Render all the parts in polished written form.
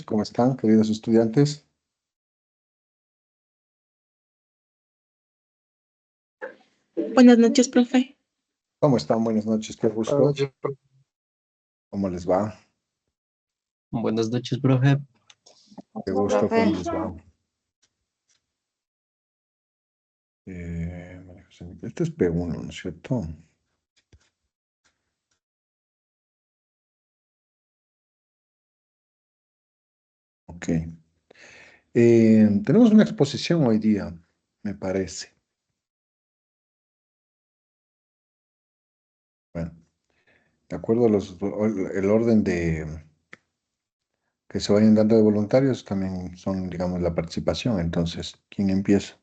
¿Cómo están, queridos estudiantes? Buenas noches, profe. ¿Cómo están? Buenas noches, qué gusto. ¿Cómo les va? Buenas noches, profe. Qué gusto, Profe. ¿cómo les va? María José este es P1, ¿no es cierto? Ok. Tenemos una exposición hoy día, me parece. Bueno, de acuerdo a el orden de que se vayan dando de voluntarios, también son, digamos, la participación. Entonces, ¿quién empieza?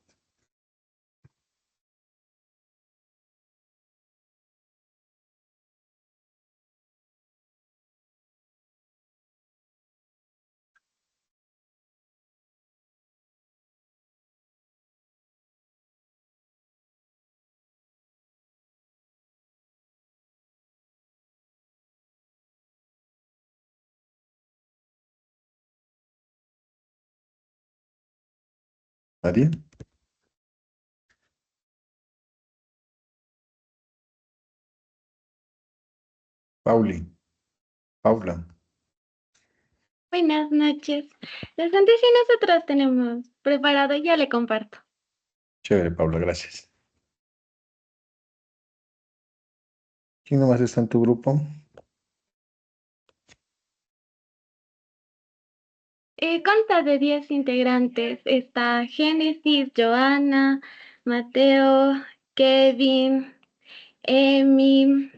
¿Nadie? Pauli, Paula. Buenas noches. Bastante si nosotros tenemos preparado, ya le comparto. Chévere, Paula, gracias. ¿Quién nomás está en tu grupo? Consta de 10 integrantes. Está Génesis, Joana, Mateo, Kevin, Emi.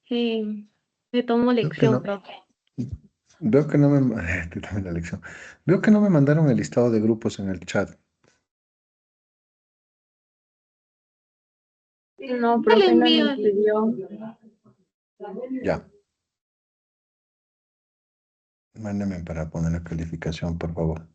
Me tomo Creo que lección, no. profe. Veo que no me... Estoy tomando la lección. Veo que no me mandaron el listado de grupos en el chat. No, Ya le profe, no me envío. escribió. Ya. Mándame para poner la calificación, por favor.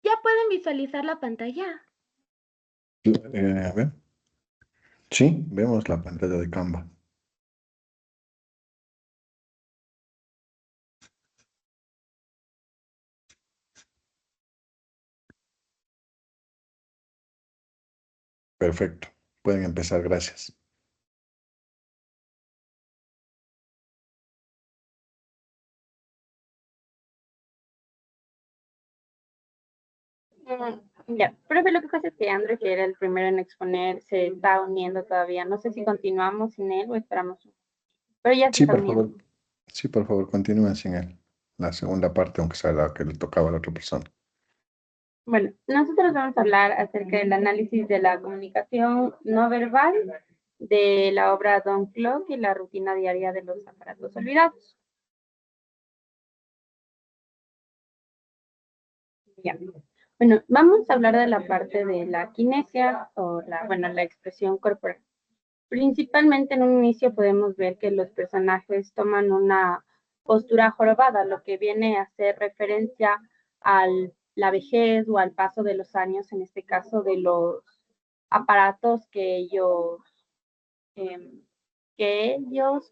Ya pueden visualizar la pantalla. A ver. Sí, vemos la pantalla de Canva. Perfecto. Pueden empezar, gracias. Ya, profe, lo que pasa es que André, que era el primero en exponer, se está uniendo todavía. No sé si continuamos sin él o esperamos. Pero ya se Sí, está por uniendo. favor. Sí, por favor, continúen sin él. La segunda parte, aunque sea la que le tocaba a la otra persona. Bueno, nosotros vamos a hablar acerca del análisis de la comunicación no verbal, de la obra Don Clock y la rutina diaria de los aparatos olvidados. Ya. Bueno, vamos a hablar de la parte de la kinesia o la expresión corporal. Principalmente en un inicio podemos ver que los personajes toman una postura jorobada, lo que viene a hacer referencia a la vejez o al paso de los años, en este caso de los aparatos eh, que ellos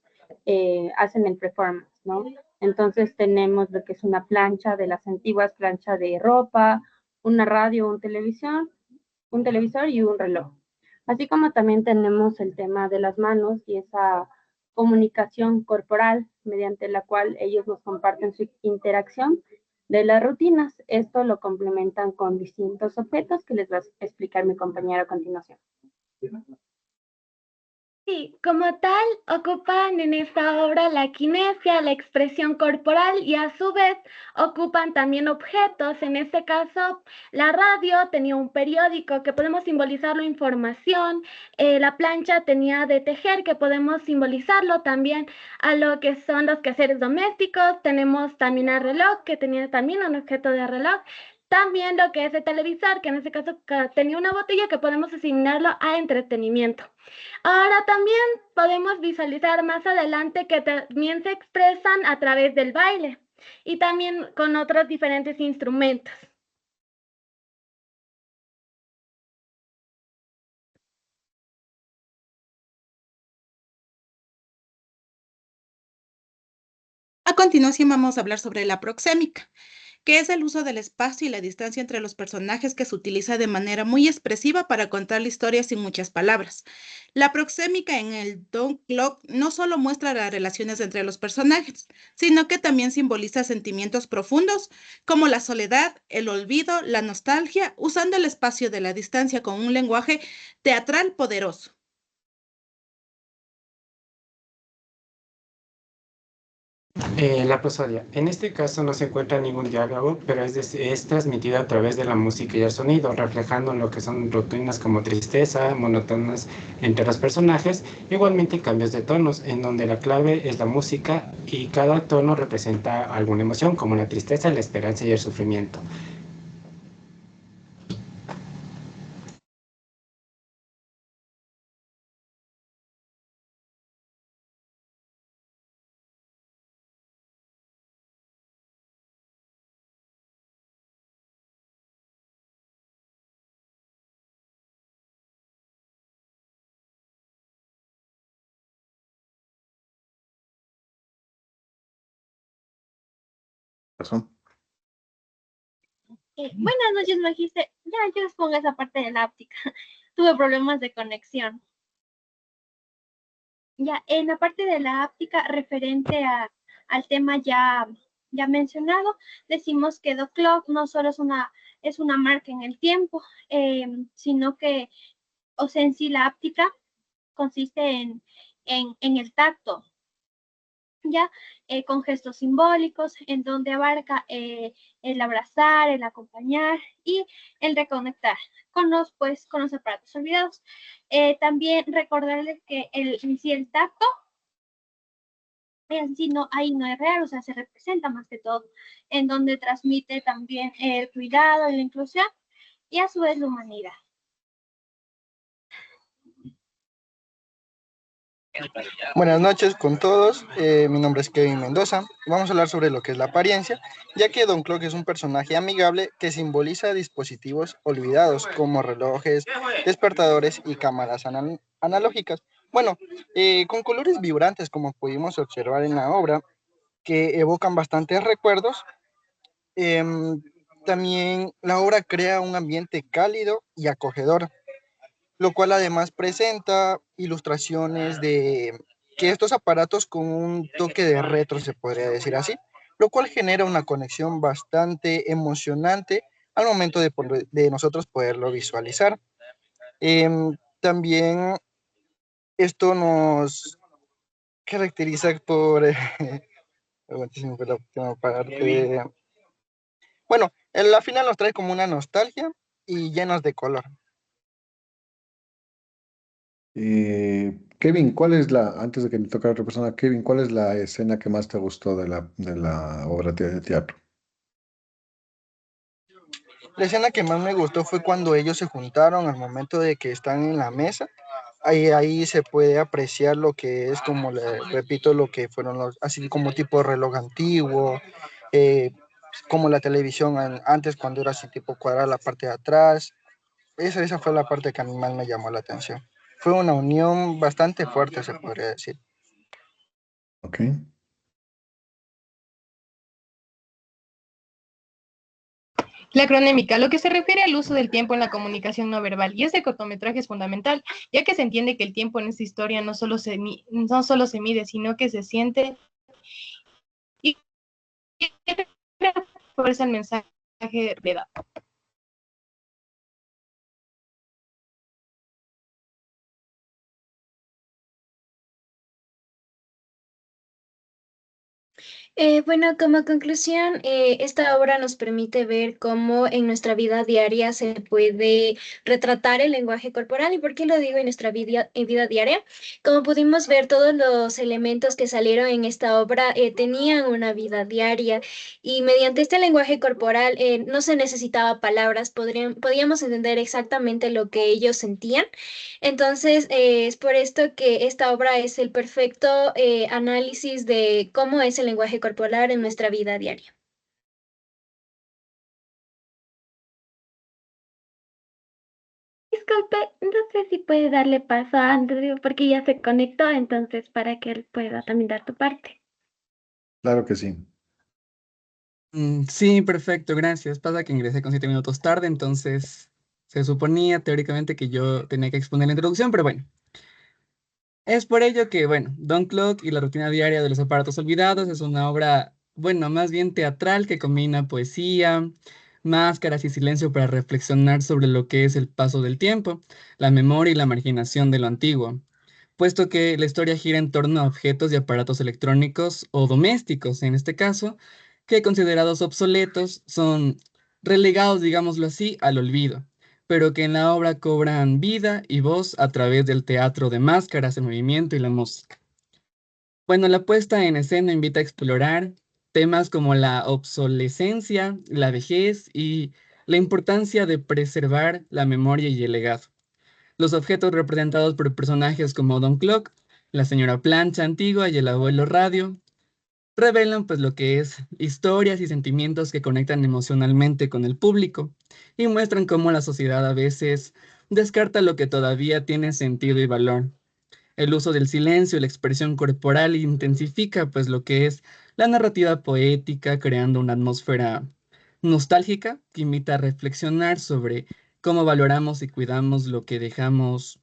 hacen el performance, ¿no? Entonces tenemos lo que es una plancha de las antiguas, plancha de ropa, una radio, un televisor y un reloj. Así como también tenemos el tema de las manos y esa comunicación corporal mediante la cual ellos nos comparten su interacción de las rutinas. Esto lo complementan con distintos objetos que les va a explicar mi compañera a continuación. Sí, como tal, ocupan en esta obra la kinesia, la expresión corporal y a su vez ocupan también objetos. En este caso, la radio tenía un periódico que podemos simbolizarlo información, la plancha tenía de tejer que podemos simbolizarlo también a lo que son los quehaceres domésticos. Tenemos también el reloj que tenía también un objeto de reloj. También lo que es el televisor, que en este caso tenía una botella que podemos asignarlo a entretenimiento. Ahora también podemos visualizar más adelante que también se expresan a través del baile y también con otros diferentes instrumentos. A continuación vamos a hablar sobre la proxémica, que es el uso del espacio y la distancia entre los personajes que se utiliza de manera muy expresiva para contar la historia sin muchas palabras. La proxémica en el Don Clock no solo muestra las relaciones entre los personajes, sino que también simboliza sentimientos profundos como la soledad, el olvido, la nostalgia, usando el espacio de la distancia con un lenguaje teatral poderoso. La prosodia. En este caso no se encuentra ningún diálogo, pero es transmitida a través de la música y el sonido, reflejando lo que son rutinas como tristeza, monotonas entre los personajes, igualmente cambios de tonos, en donde la clave es la música y cada tono representa alguna emoción, como la tristeza, la esperanza y el sufrimiento. Razón. Buenas noches, Magiste. Ya, yo expongo esa parte de la óptica. Tuve problemas de conexión. Ya, en la parte de la óptica referente al tema ya mencionado, decimos que The Clock no solo es una marca en el tiempo, sino que, o sea, en sí la óptica consiste en el tacto, ya con gestos simbólicos, en donde abarca el abrazar, el acompañar y el reconectar con los aparatos olvidados. También recordarles que en sí el tacto, en sí no, ahí no es real, o sea, se representa más que todo, en donde transmite también el cuidado y la inclusión y a su vez la humanidad. Buenas noches con todos, mi nombre es Kevin Mendoza. Vamos a hablar sobre lo que es la apariencia, ya que Don Clock es un personaje amigable que simboliza dispositivos olvidados como relojes, despertadores y cámaras analógicas. Bueno, con colores vibrantes como pudimos observar en la obra, que evocan bastantes recuerdos. También la obra crea un ambiente cálido y acogedor, lo cual además presenta ilustraciones de que estos aparatos con un toque de retro, se podría decir así, lo cual genera una conexión bastante emocionante al momento de nosotros poderlo visualizar. También esto nos caracteriza por, aguante, se me fue la última parte. Bueno, en la final nos trae como una nostalgia y llenos de color. Kevin, antes de que me toque a otra persona, Kevin, ¿cuál es la escena que más te gustó de la obra de teatro? La escena que más me gustó fue cuando ellos se juntaron al momento de que están en la mesa. Ahí se puede apreciar lo que es, como repito, lo que fueron así como tipo reloj antiguo, eh, como la televisión antes cuando era así tipo cuadrada la parte de atrás. Esa fue la parte que a mí más me llamó la atención. Fue una unión bastante fuerte, se podría decir. Ok. La cronémica, lo que se refiere al uso del tiempo en la comunicación no verbal, y este cortometraje es fundamental, ya que se entiende que el tiempo en esta historia no solo se mide, sino que se siente y refuerza el mensaje de edad. Bueno, como conclusión, esta obra nos permite ver cómo en nuestra vida diaria se puede retratar el lenguaje corporal. ¿Y por qué lo digo en nuestra vida diaria? Como pudimos ver, todos los elementos que salieron en esta obra tenían una vida diaria y mediante este lenguaje corporal no se necesitaba palabras, podíamos entender exactamente lo que ellos sentían. Entonces, es por esto que esta obra es el perfecto análisis de cómo es el lenguaje corporal en nuestra vida diaria. Disculpe, no sé si puede darle paso a Andrew porque ya se conectó, entonces para que él pueda también dar tu parte. Claro que sí. Sí, perfecto, gracias. Pasa que ingresé con 7 minutos tarde, entonces se suponía teóricamente que yo tenía que exponer la introducción, pero bueno. Es por ello que, bueno, Don Clock y la rutina diaria de los aparatos olvidados es una obra, bueno, más bien teatral que combina poesía, máscaras y silencio para reflexionar sobre lo que es el paso del tiempo, la memoria y la marginación de lo antiguo, puesto que la historia gira en torno a objetos y aparatos electrónicos o domésticos, en este caso, que considerados obsoletos son relegados, digámoslo así, al olvido, pero que en la obra cobran vida y voz a través del teatro de máscaras, el movimiento y la música. Bueno, la puesta en escena invita a explorar temas como la obsolescencia, la vejez y la importancia de preservar la memoria y el legado. Los objetos representados por personajes como Don Clock, la señora Plancha antigua y el abuelo Radio revelan pues lo que es historias y sentimientos que conectan emocionalmente con el público y muestran cómo la sociedad a veces descarta lo que todavía tiene sentido y valor. El uso del silencio y la expresión corporal intensifica pues lo que es la narrativa poética, creando una atmósfera nostálgica que invita a reflexionar sobre cómo valoramos y cuidamos lo que dejamos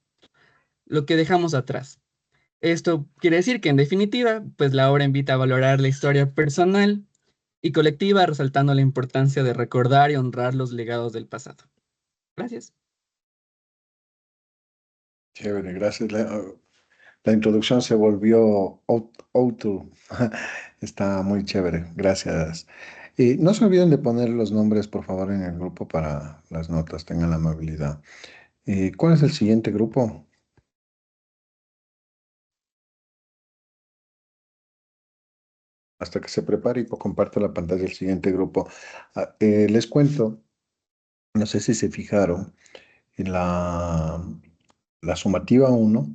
atrás. Esto quiere decir que, en definitiva, pues la obra invita a valorar la historia personal y colectiva, resaltando la importancia de recordar y honrar los legados del pasado. Gracias. Chévere, gracias. La introducción se volvió auto. Está muy chévere, gracias. Y no se olviden de poner los nombres, por favor, en el grupo para las notas, tengan la amabilidad. ¿Cuál es el siguiente grupo? Hasta que se prepare y comparto la pantalla del siguiente grupo. Les cuento, no sé si se fijaron, en la sumativa 1,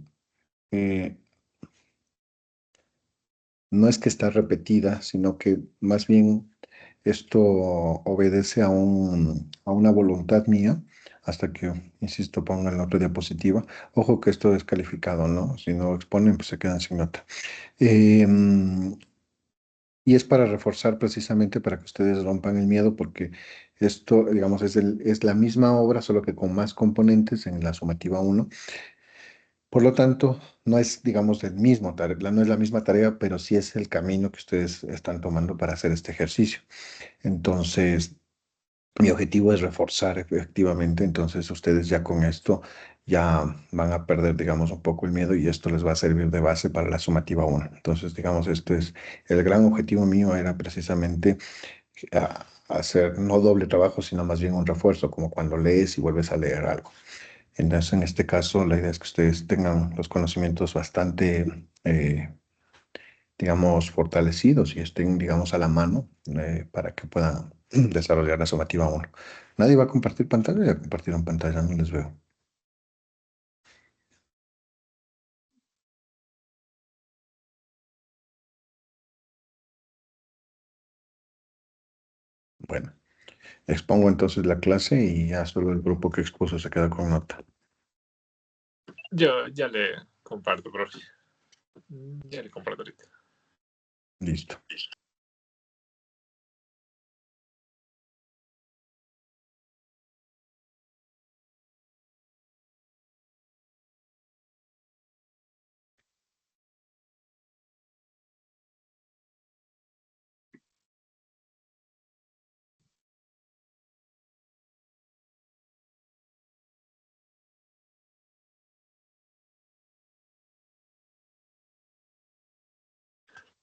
no es que está repetida, sino que más bien esto obedece a una voluntad mía, hasta que, insisto, pongan la otra diapositiva. Ojo que esto es calificado, ¿no? Si no exponen, pues se quedan sin nota. Y es para reforzar precisamente para que ustedes rompan el miedo, porque esto, digamos, es la misma obra, solo que con más componentes en la sumativa 1. Por lo tanto, no es, digamos, no es la misma tarea, pero sí es el camino que ustedes están tomando para hacer este ejercicio. Entonces, mi objetivo es reforzar efectivamente, entonces ustedes ya con esto ya van a perder, digamos, un poco el miedo y esto les va a servir de base para la sumativa 1. Entonces, digamos, este es el gran objetivo mío, era precisamente hacer no doble trabajo, sino más bien un refuerzo, como cuando lees y vuelves a leer algo. Entonces, en este caso, la idea es que ustedes tengan los conocimientos bastante, digamos, fortalecidos y estén, digamos, a la mano para que puedan desarrollar la sumativa 1. ¿Nadie va a compartir pantalla? Ya compartieron pantalla, no les veo. Bueno, expongo entonces la clase y ya solo el grupo que expuso se queda con nota. Yo ya le comparto, profe. Ya le comparto ahorita. Listo.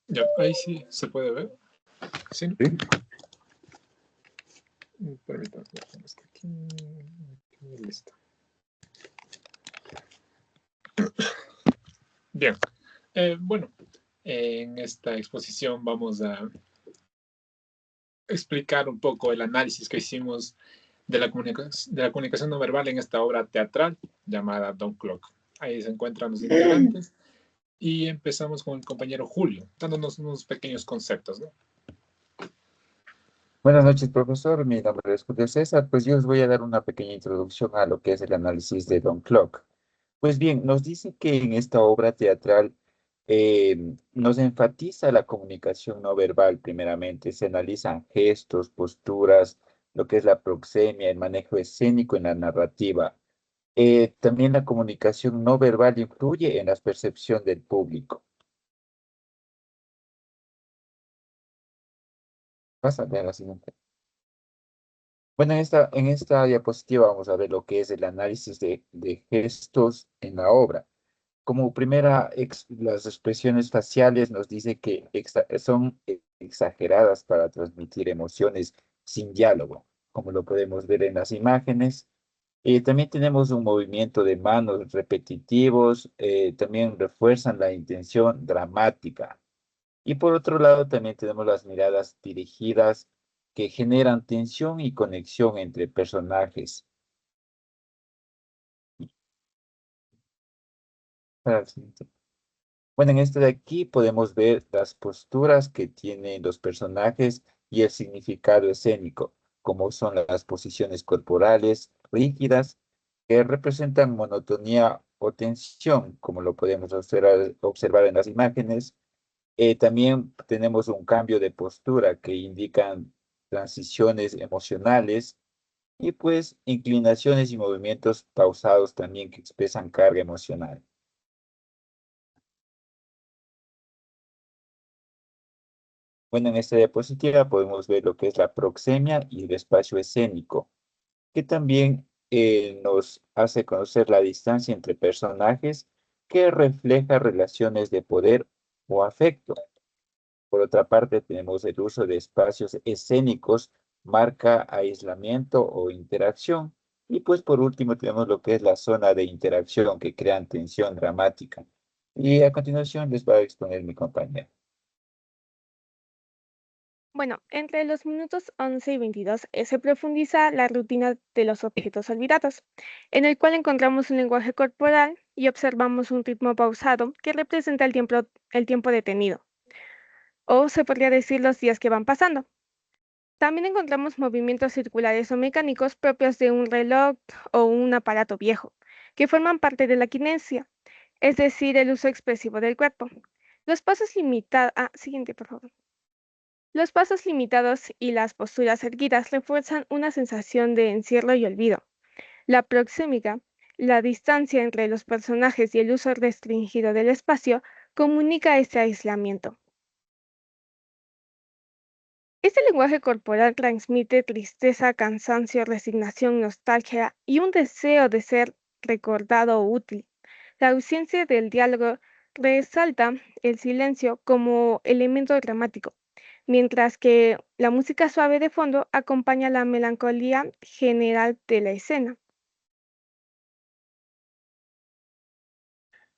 Ya, ahí sí se puede ver. ¿Sí? ¿No? ¿Sí? Permítame, está aquí. Listo. Bien. Bueno, en esta exposición vamos a explicar un poco el análisis que hicimos de la comunicación no verbal en esta obra teatral llamada Don't Clock. Ahí se encuentran los integrantes y empezamos con el compañero Julio, dándonos unos pequeños conceptos, ¿no? Buenas noches, profesor. Mi nombre es Julio César. Pues yo os voy a dar una pequeña introducción a lo que es el análisis de Don Clock. Pues bien, nos dice que en esta obra teatral nos enfatiza la comunicación no verbal primeramente. Se analizan gestos, posturas, lo que es la proxemia, el manejo escénico en la narrativa. También la comunicación no verbal influye en la percepción del público. Pásale a la siguiente. Bueno, en esta diapositiva vamos a ver lo que es el análisis de gestos en la obra. Como primera, las expresiones faciales nos dice que son exageradas para transmitir emociones sin diálogo, como lo podemos ver en las imágenes. También tenemos un movimiento de manos repetitivos, también refuerzan la intención dramática. Y por otro lado, también tenemos las miradas dirigidas que generan tensión y conexión entre personajes. Para el siguiente. Bueno, en este de aquí podemos ver las posturas que tienen los personajes y el significado escénico, como son las posiciones corporales rígidas que representan monotonía o tensión, como lo podemos observar en las imágenes. También tenemos un cambio de postura que indican transiciones emocionales y pues inclinaciones y movimientos pausados también que expresan carga emocional. Bueno, en esta diapositiva podemos ver lo que es la proxemia y el espacio escénico, que también nos hace conocer la distancia entre personajes que refleja relaciones de poder o afecto. Por otra parte, tenemos el uso de espacios escénicos, marca aislamiento o interacción. Y pues por último tenemos lo que es la zona de interacción que crean tensión dramática. Y a continuación les va a exponer mi compañero. Bueno, entre los minutos 11 y 22 se profundiza la rutina de los objetos olvidados, en el cual encontramos un lenguaje corporal y observamos un ritmo pausado que representa el tiempo detenido, o se podría decir los días que van pasando. También encontramos movimientos circulares o mecánicos propios de un reloj o un aparato viejo, que forman parte de la kinesia, es decir, el uso expresivo del cuerpo. Los pasos limitados... siguiente, por favor. Los pasos limitados y las posturas erguidas refuerzan una sensación de encierro y olvido. La proxémica, la distancia entre los personajes y el uso restringido del espacio, comunica este aislamiento. Este lenguaje corporal transmite tristeza, cansancio, resignación, nostalgia y un deseo de ser recordado o útil. La ausencia del diálogo resalta el silencio como elemento dramático, mientras que la música suave de fondo acompaña la melancolía general de la escena.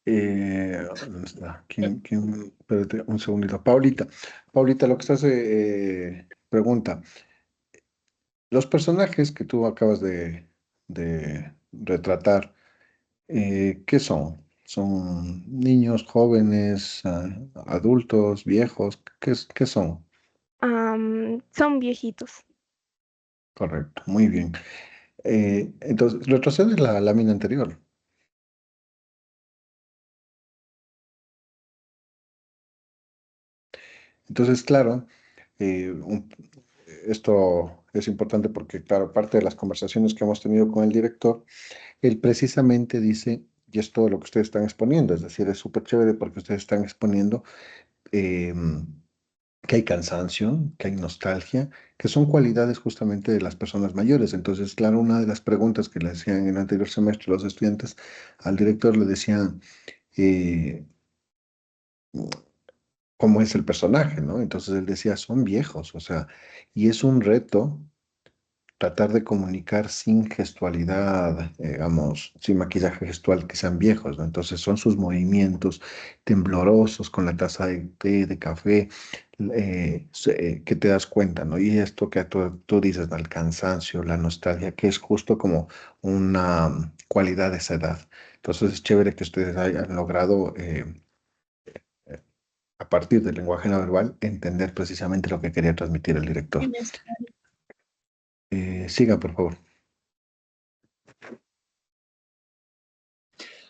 ¿Dónde está? Espérate un segundito. Paulita, lo que estás pregunta. Los personajes que tú acabas de retratar, ¿qué son? ¿Son niños, jóvenes, adultos, viejos? ¿Qué son? Son viejitos. Correcto, muy bien. Entonces, retrocedes la lámina anterior. Entonces, claro, esto es importante porque, claro, parte de las conversaciones que hemos tenido con el director, él precisamente dice, y es todo lo que ustedes están exponiendo, es decir, es súper chévere porque ustedes están exponiendo que hay cansancio, que hay nostalgia, que son cualidades justamente de las personas mayores. Entonces, claro, una de las preguntas que le hacían en el anterior semestre los estudiantes al director le decían, cómo es el personaje, ¿no? Entonces él decía, son viejos, o sea, y es un reto tratar de comunicar sin gestualidad, digamos, sin maquillaje gestual, que sean viejos, ¿no? Entonces son sus movimientos temblorosos con la taza de té, de café, que te das cuenta, ¿no? Y esto que tú dices, ¿no? El cansancio, la nostalgia, que es justo como una cualidad de esa edad. Entonces es chévere que ustedes hayan logrado, a partir del lenguaje no verbal, entender precisamente lo que quería transmitir el director. Siga, por favor.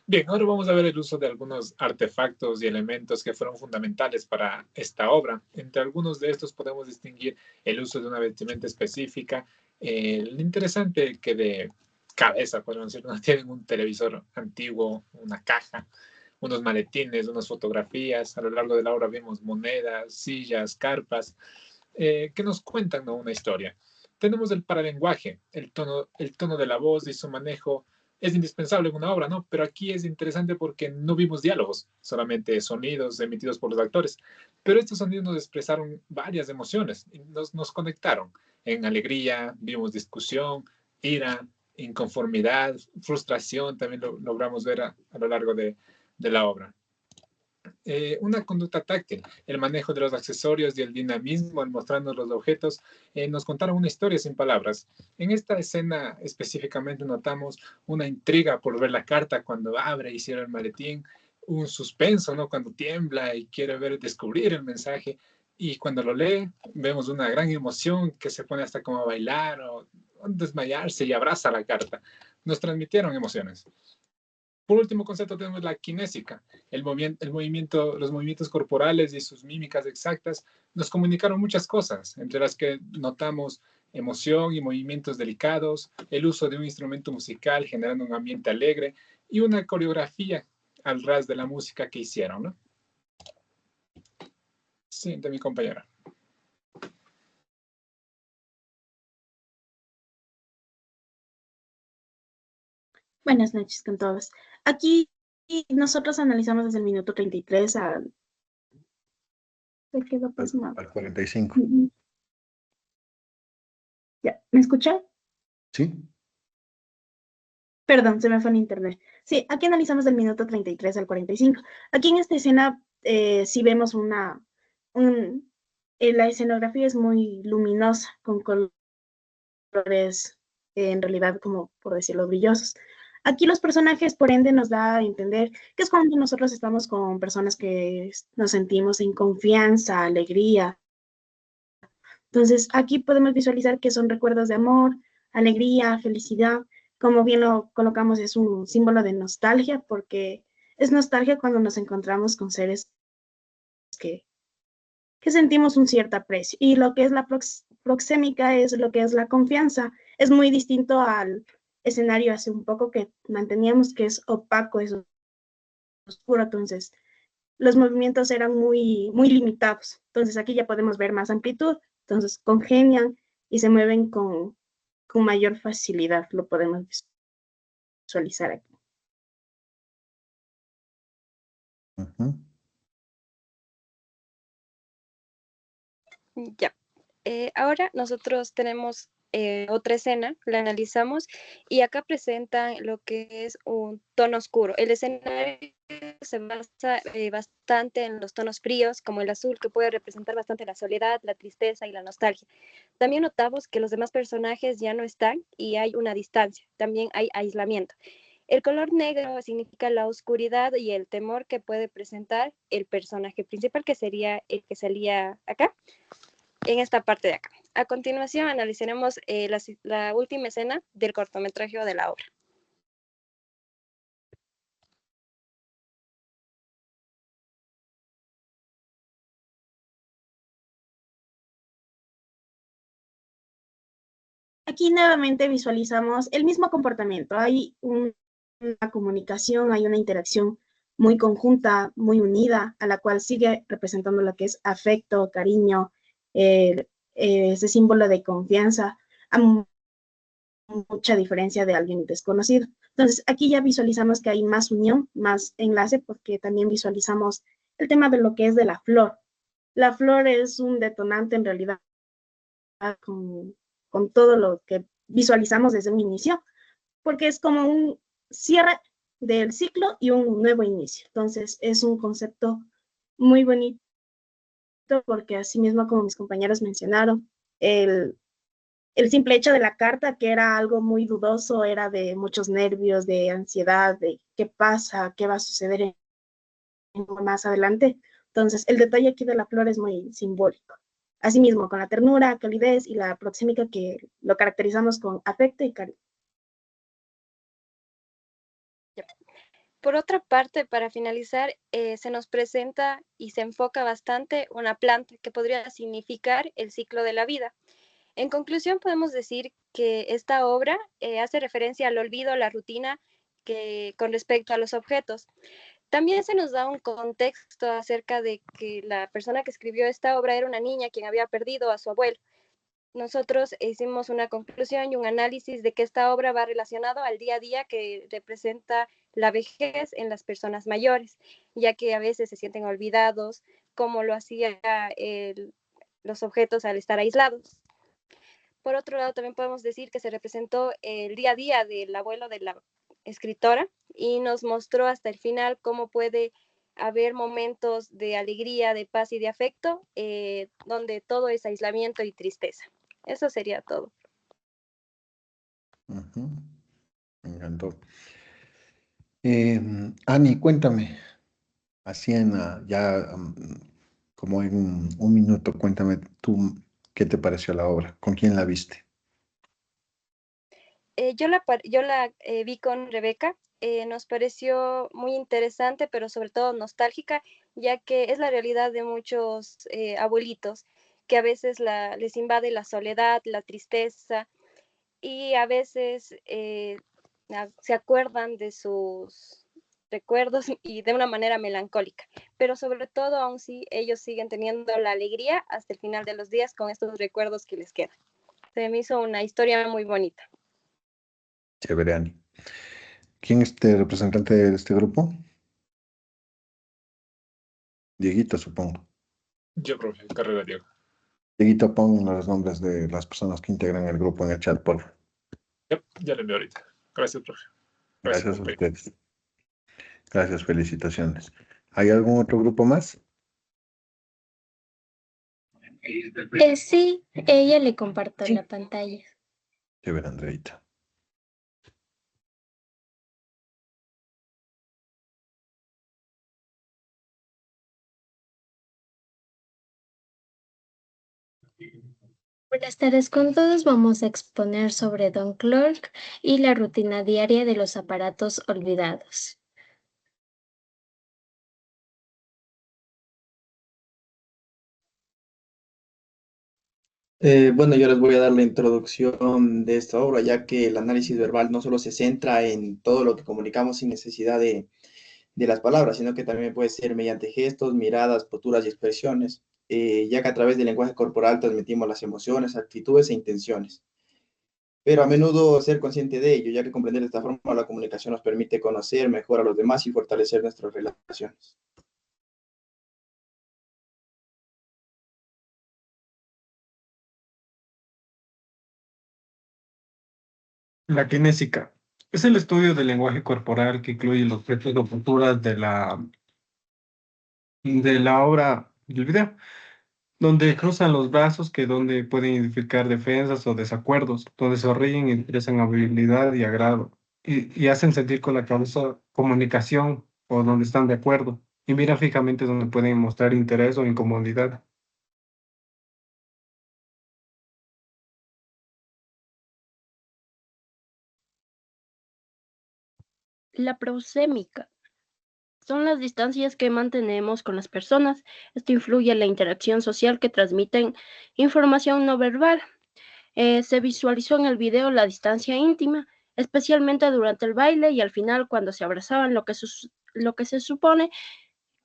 Bien, ahora vamos a ver el uso de algunos artefactos y elementos que fueron fundamentales para esta obra. Entre algunos de estos podemos distinguir el uso de una vestimenta específica. Lo interesante que de cabeza, podemos decir, no tienen un televisor antiguo, una caja, unos maletines, unas fotografías. A lo largo de la obra vimos monedas, sillas, carpas, que nos cuentan, ¿no?, una historia. Tenemos el paralenguaje, el tono de la voz y su manejo es indispensable en una obra, ¿no? Pero aquí es interesante porque no vimos diálogos, solamente sonidos emitidos por los actores. Pero estos sonidos nos expresaron varias emociones, y nos conectaron. En alegría, vimos discusión, ira, inconformidad, frustración, también lo logramos ver a lo largo de la obra. Una conducta táctil, el manejo de los accesorios y el dinamismo al mostrarnos los objetos, nos contaron una historia sin palabras. En esta escena específicamente notamos una intriga por ver la carta cuando abre y cierra el maletín, un suspenso, ¿no?, cuando tiembla y quiere descubrir el mensaje, y cuando lo lee vemos una gran emoción que se pone hasta como a bailar o desmayarse y abraza la carta. Nos transmitieron emociones. Por último concepto tenemos la kinésica, los movimientos corporales y sus mímicas exactas nos comunicaron muchas cosas, entre las que notamos emoción y movimientos delicados, el uso de un instrumento musical generando un ambiente alegre y una coreografía al ras de la música que hicieron, ¿no? Siguiente, mi compañera. Buenas noches con todos. Aquí nosotros analizamos desde el minuto 33 al... Se quedó plasmado. Al 45. Ya, ¿me escuchan? Sí. Perdón, se me fue en internet. Sí, aquí analizamos del minuto 33 al 45. Aquí en esta escena sí vemos la escenografía es muy luminosa, con colores en realidad, como por decirlo, brillosos. Aquí los personajes, por ende, nos da a entender que es cuando nosotros estamos con personas que nos sentimos en confianza, alegría. Entonces, aquí podemos visualizar que son recuerdos de amor, alegría, felicidad. Como bien lo colocamos, es un símbolo de nostalgia, porque es nostalgia cuando nos encontramos con seres que sentimos un cierto aprecio. Y lo que es la proxémica es lo que es la confianza. Es muy distinto al escenario hace un poco que manteníamos, que es opaco, es oscuro. Entonces, los movimientos eran muy, muy limitados. Entonces, aquí ya podemos ver más amplitud. Entonces, congenian y se mueven con mayor facilidad. Lo podemos visualizar aquí. Ya. Ahora nosotros tenemos otra escena, la analizamos y acá presentan lo que es un tono oscuro. El escenario se basa bastante en los tonos fríos, como el azul, que puede representar bastante la soledad, la tristeza y la nostalgia. También notamos que los demás personajes ya no están y hay una distancia, también hay aislamiento. El color negro significa la oscuridad y el temor que puede presentar el personaje principal, que sería el que salía acá, en esta parte de acá. A continuación analizaremos la última escena del cortometraje o de la obra. Aquí nuevamente visualizamos el mismo comportamiento. Hay una comunicación, hay una interacción muy conjunta, muy unida, a la cual sigue representando lo que es afecto, cariño, ese símbolo de confianza, a mucha diferencia de alguien desconocido. Entonces, aquí ya visualizamos que hay más unión, más enlace, porque también visualizamos el tema de lo que es de la flor. la flor es un detonante en realidad con todo lo que visualizamos desde un inicio, porque es como un cierre del ciclo y un nuevo inicio. Entonces, es un concepto muy bonito porque así mismo como mis compañeros mencionaron, el simple hecho de la carta, que era algo muy dudoso, era de muchos nervios, de ansiedad, de qué pasa, qué va a suceder más adelante. Entonces, el detalle aquí de la flor es muy simbólico. Asimismo, con la ternura, calidez y la proxémica que lo caracterizamos con afecto y cariño. Por otra parte, para finalizar, se nos presenta y se enfoca bastante una planta que podría significar el ciclo de la vida. En conclusión, podemos decir que esta obra hace referencia al olvido, la rutina con respecto a los objetos. También se nos da un contexto acerca de que la persona que escribió esta obra era una niña quien había perdido a su abuelo. Nosotros hicimos una conclusión y un análisis de que esta obra va relacionado al día a día que representa la vejez en las personas mayores, ya que a veces se sienten olvidados, como lo hacía los objetos al estar aislados. Por otro lado, también podemos decir que se representó el día a día del abuelo de la escritora y nos mostró hasta el final cómo puede haber momentos de alegría, de paz y de afecto, donde todo es aislamiento y tristeza. Eso sería todo. Ujú, me encantó. Ani, cuéntame, así como en un minuto, cuéntame tú qué te pareció la obra, con quién la viste. Yo la vi con Rebeca, nos pareció muy interesante, pero sobre todo nostálgica, ya que es la realidad de muchos abuelitos, que a veces les invade la soledad, la tristeza, y a veces se acuerdan de sus recuerdos y de una manera melancólica, pero sobre todo aún sí ellos siguen teniendo la alegría hasta el final de los días con estos recuerdos que les quedan. Se me hizo una historia muy bonita. Chévere, Ani. ¿Quién es este representante de este grupo? Dieguito, supongo. Yo, profe, Carrera Diego. Dieguito, pon los nombres de las personas que integran el grupo en el chat, por favor. Yep, ya le envío ahorita. Gracias, profe. Gracias, Gracias a compañero. ustedes. Gracias, felicitaciones. ¿Hay algún otro grupo más? Sí, ella le comparto la pantalla. Chévere, Andreita. Buenas tardes con todos. Vamos a exponer sobre Don Clark y la rutina diaria de los aparatos olvidados. Bueno, yo les voy a dar la introducción de esta obra, ya que el análisis verbal no solo se centra en todo lo que comunicamos sin necesidad de las palabras, sino que también puede ser mediante gestos, miradas, posturas y expresiones, ya que a través del lenguaje corporal transmitimos las emociones, actitudes e intenciones. Pero a menudo ser consciente de ello, ya que comprender de esta forma la comunicación nos permite conocer mejor a los demás y fortalecer nuestras relaciones. La kinésica es el estudio del lenguaje corporal que incluye los gestos o posturas de la obra del video, donde cruzan los brazos, donde pueden identificar defensas o desacuerdos, donde sonríen y expresan habilidad y agrado, y hacen sentir con la cabeza comunicación o donde están de acuerdo, y miran fijamente donde pueden mostrar interés o incomodidad. La prosémica son las distancias que mantenemos con las personas. Esto influye en la interacción social que transmiten información no verbal. Se visualizó en el video la distancia íntima, especialmente durante el baile y al final cuando se abrazaban, lo que se supone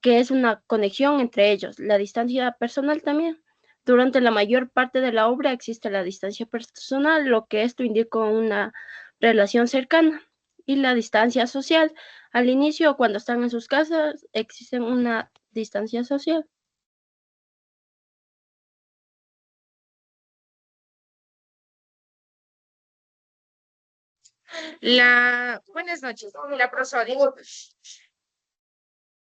que es una conexión entre ellos. La distancia personal también. Durante la mayor parte de la obra existe la distancia personal, lo que esto indica una relación cercana. Y la distancia social. Al inicio, cuando están en sus casas, existe una distancia social. Buenas noches. La prosodia.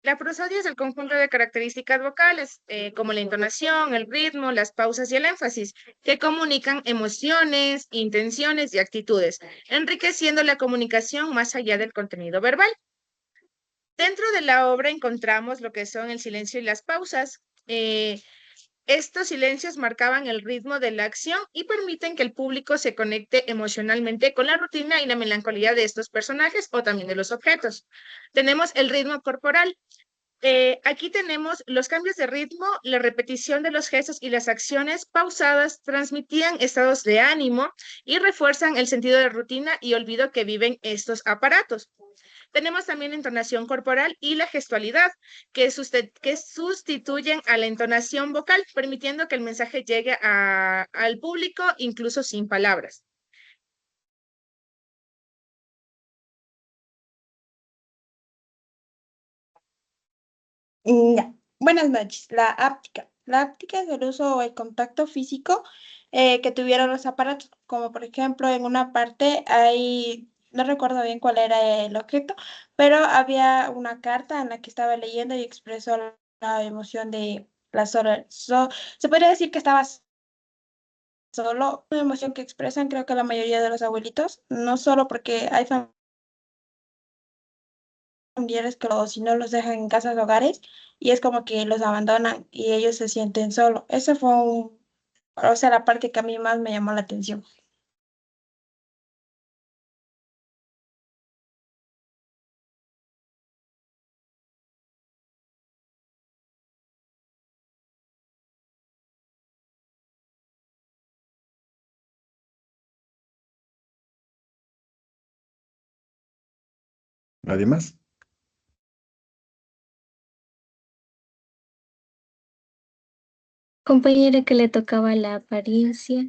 La prosodia es el conjunto de características vocales, como la entonación, el ritmo, las pausas y el énfasis, que comunican emociones, intenciones y actitudes, enriqueciendo la comunicación más allá del contenido verbal. Dentro de la obra encontramos lo que son el silencio y las pausas. Estos silencios marcaban el ritmo de la acción y permiten que el público se conecte emocionalmente con la rutina y la melancolía de estos personajes o también de los objetos. Tenemos el ritmo corporal. Aquí tenemos los cambios de ritmo, la repetición de los gestos y las acciones pausadas transmitían estados de ánimo y refuerzan el sentido de rutina y olvido que viven estos aparatos. Tenemos también la entonación corporal y la gestualidad, que sustituyen a la entonación vocal, permitiendo que el mensaje llegue al público incluso sin palabras. Ya. Buenas noches. La áptica. La áptica es el uso o el contacto físico que tuvieron los aparatos, como por ejemplo en una parte hay, no recuerdo bien cuál era el objeto, pero había una carta en la que estaba leyendo y expresó la emoción de la sola. Se podría decir que estaba solo, una emoción que expresan creo que la mayoría de los abuelitos, no solo porque hay familiares que si no los dejan en casas hogares y es como que los abandonan y ellos se sienten solos. Ese fue o sea, la parte que a mí más me llamó la atención. ¿Nadie más? Compañera que le tocaba la apariencia.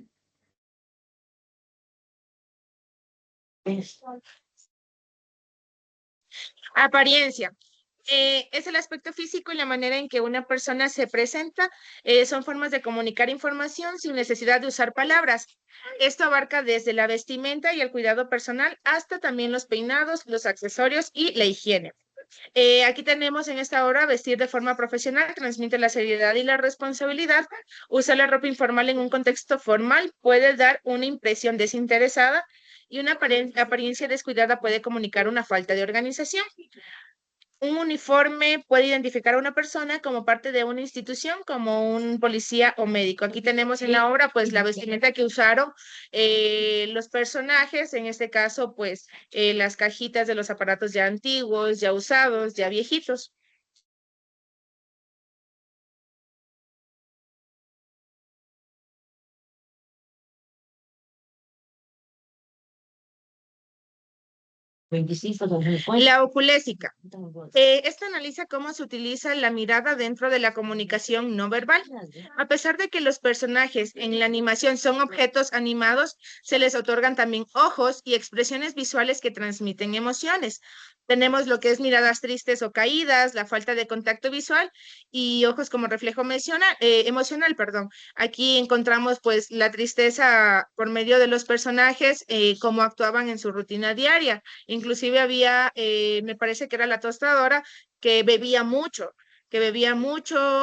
Apariencia. Es el aspecto físico y la manera en que una persona se presenta. Son formas de comunicar información sin necesidad de usar palabras. Esto abarca desde la vestimenta y el cuidado personal hasta también los peinados, los accesorios y la higiene. Aquí tenemos en esta obra vestir de forma profesional, transmite la seriedad y la responsabilidad. Usar la ropa informal en un contexto formal puede dar una impresión desinteresada y una apariencia descuidada puede comunicar una falta de organización. Un uniforme puede identificar a una persona como parte de una institución, como un policía o médico. Aquí tenemos en la obra, pues, la vestimenta que usaron los personajes, en este caso, pues, las cajitas de los aparatos ya antiguos, ya usados, ya viejitos. La oculésica. Esta analiza cómo se utiliza la mirada dentro de la comunicación no verbal. A pesar de que los personajes en la animación son objetos animados, se les otorgan también ojos y expresiones visuales que transmiten emociones. Tenemos lo que es miradas tristes o caídas, la falta de contacto visual y ojos como reflejo emocional, perdón. Aquí encontramos pues la tristeza por medio de los personajes, cómo actuaban en su rutina diaria. Inclusive había, me parece que era la tostadora, que bebía mucho,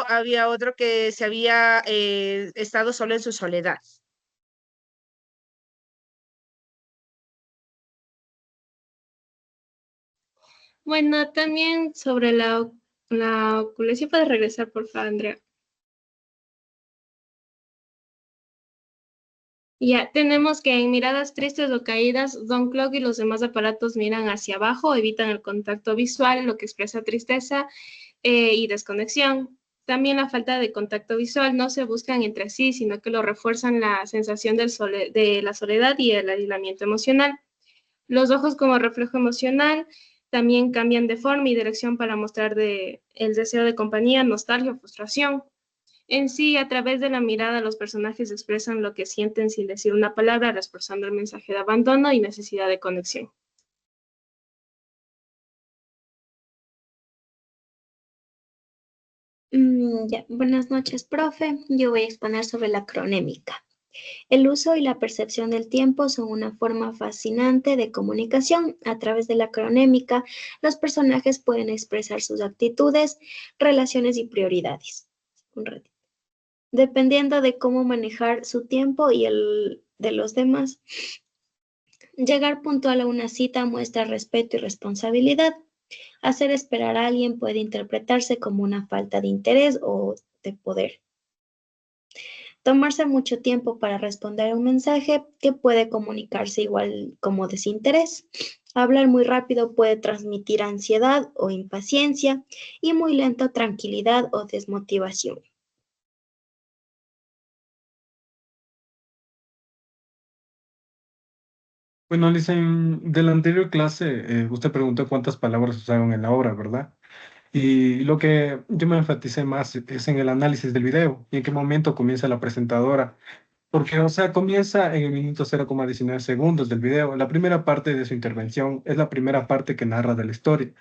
había otro que se había estado solo en su soledad. Bueno, también sobre la oculesia, puedes regresar, por favor, Andrea. Ya, tenemos que en miradas tristes o caídas, Don Clock y los demás aparatos miran hacia abajo, evitan el contacto visual, lo que expresa tristeza y desconexión. También la falta de contacto visual, no se buscan entre sí, sino que lo refuerzan la sensación de la soledad y el aislamiento emocional. Los ojos como reflejo emocional también cambian de forma y dirección para mostrar el deseo de compañía, nostalgia o frustración. En sí, a través de la mirada, los personajes expresan lo que sienten sin decir una palabra, reforzando el mensaje de abandono y necesidad de conexión. Ya. Buenas noches, profe. Yo voy a exponer sobre la cronémica. El uso y la percepción del tiempo son una forma fascinante de comunicación. A través de la cronémica, los personajes pueden expresar sus actitudes, relaciones y prioridades. Un ratito. Dependiendo de cómo manejar su tiempo y el de los demás. Llegar puntual a una cita muestra respeto y responsabilidad. Hacer esperar a alguien puede interpretarse como una falta de interés o de poder. Tomarse mucho tiempo para responder a un mensaje que puede comunicarse igual como desinterés. Hablar muy rápido puede transmitir ansiedad o impaciencia y muy lento tranquilidad o desmotivación. Bueno, Lisa, de la anterior clase, usted preguntó cuántas palabras usaron en la obra, ¿verdad? Y lo que yo me enfaticé más es en el análisis del video y en qué momento comienza la presentadora. Porque, o sea, comienza en el minuto 0,19 segundos del video. La primera parte de su intervención es la primera parte que narra de la historia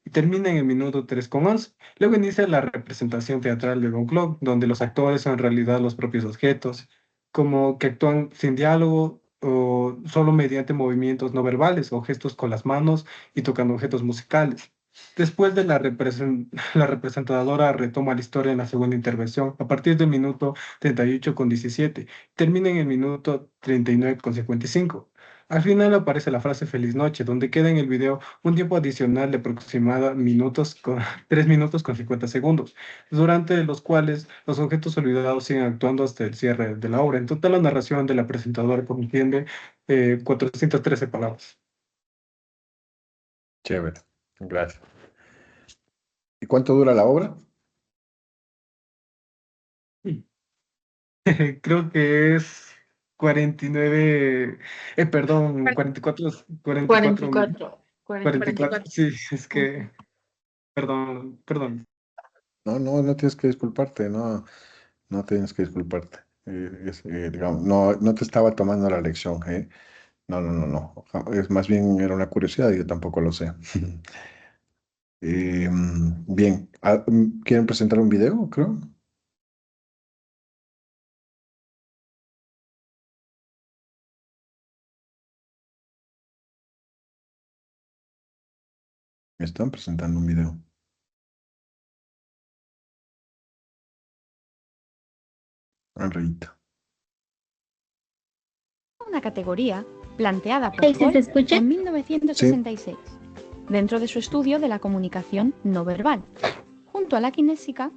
y termina en el minuto 3,11. Luego inicia la representación teatral de Don Clock, donde los actores son en realidad los propios objetos, como que actúan sin diálogo o solo mediante movimientos no verbales o gestos con las manos y tocando objetos musicales. Después de la representadora retoma la historia en la segunda intervención a partir del minuto 38,17. Termina en el minuto 39,55. Al final aparece la frase Feliz noche, donde queda en el video un tiempo adicional de aproximadamente 3 minutos con 50 segundos, durante los cuales los objetos olvidados siguen actuando hasta el cierre de la obra. En total, la narración de la presentadora comprende 413 palabras. Chévere, gracias. ¿Y cuánto dura la obra? Creo que es 49, perdón, 44, 44, 44. 44, 44. sí, es Ujú. que, perdón. No, no, no tienes que disculparte, no, no tienes que disculparte. Digamos, no, no te estaba tomando la lección, ¿eh? No, no, no, no. Es más bien era una curiosidad y yo tampoco lo sé. Bien, ¿quieren presentar un video, creo? Me están presentando un video. Un rayito. Una categoría planteada por ¿Sí se Hall escucha? en 1966, dentro de su estudio de la comunicación no verbal, junto a la kinésica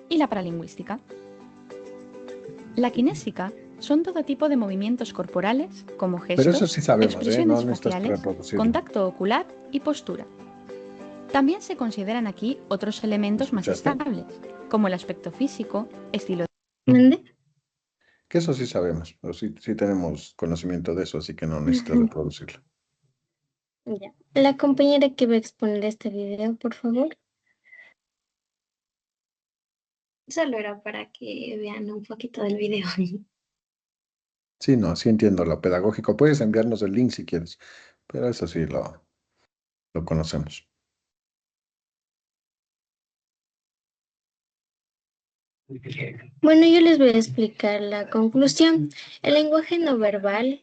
y la paralingüística. La kinésica son todo tipo de movimientos corporales, como Pero eso gestos, sí sabemos, ¿eh? expresiones No necesitas faciales, reproducirlo. contacto ocular y postura. También se consideran aquí otros elementos más ¿Escuchaste? estables, como el aspecto físico, estilo Que eso sí sabemos, pero sí tenemos conocimiento de eso, así que no necesitas reproducirlo. Ya. La compañera que va a exponer este video, por favor. Solo era para que vean un poquito del video. Sí, no, sí entiendo lo pedagógico. Puedes enviarnos el link si quieres, pero eso sí lo conocemos. Bueno, yo les voy a explicar la conclusión. El lenguaje no verbal.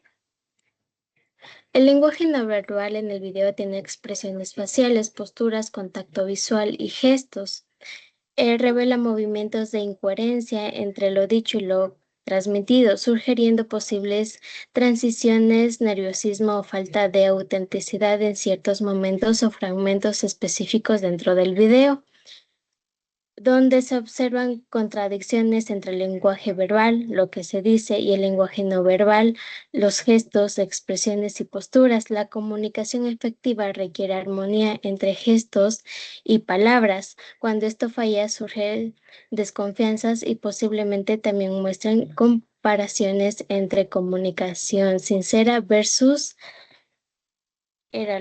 El lenguaje no verbal en el video tiene expresiones faciales, posturas, contacto visual y gestos. Revela movimientos de incoherencia entre lo dicho y lo transmitido, sugiriendo posibles transiciones, nerviosismo o falta de autenticidad en ciertos momentos o fragmentos específicos dentro del video, donde se observan contradicciones entre el lenguaje verbal, lo que se dice, y el lenguaje no verbal, los gestos, expresiones y posturas. La comunicación efectiva requiere armonía entre gestos y palabras. Cuando esto falla, surgen desconfianzas y posiblemente también muestran comparaciones entre comunicación sincera versus era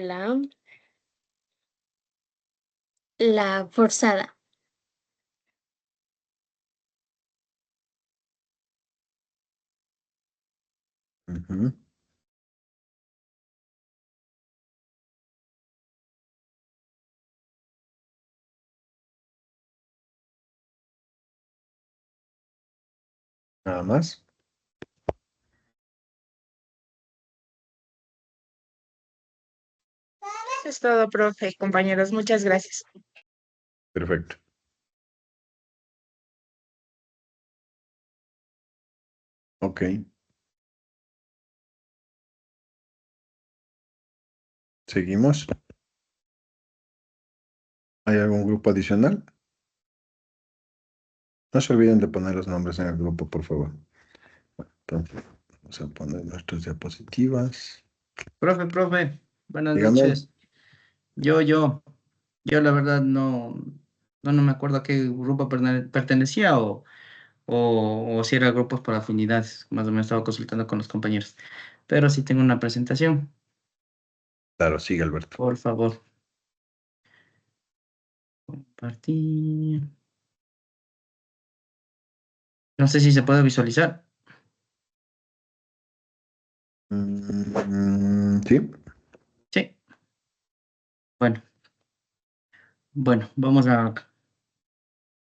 la forzada. Ujú. Nada más. Es todo, profe, compañeros. Muchas gracias. Perfecto. Ok. Seguimos. ¿Hay algún grupo adicional? No se olviden de poner los nombres en el grupo, por favor. Entonces, vamos a poner nuestras diapositivas. Profe, buenas Dígame. noches. Yo la verdad no me acuerdo a qué grupo pertenecía o si era grupos por afinidades, más o menos estaba consultando con los compañeros. Pero sí tengo una presentación, Claro, sigue, Alberto. por favor. Compartir. No sé si se puede visualizar. Sí. Sí. Bueno, vamos a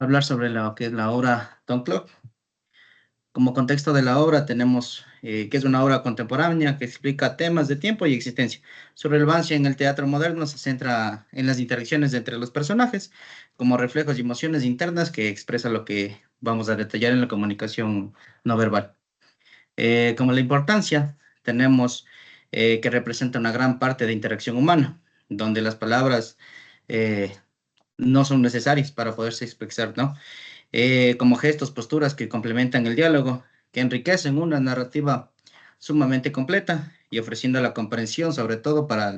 hablar sobre lo que es la obra Don Clock. Como contexto de la obra tenemos que es una obra contemporánea que explica temas de tiempo y existencia. Su relevancia en el teatro moderno se centra en las interacciones entre los personajes como reflejos y emociones internas que expresa lo que vamos a detallar en la comunicación no verbal. Como la importancia, tenemos que representa una gran parte de interacción humana, donde las palabras eh, no son necesarias para poderse expresar, ¿no? Como gestos, posturas que complementan el diálogo, que enriquecen una narrativa sumamente completa y ofreciendo la comprensión, sobre todo para,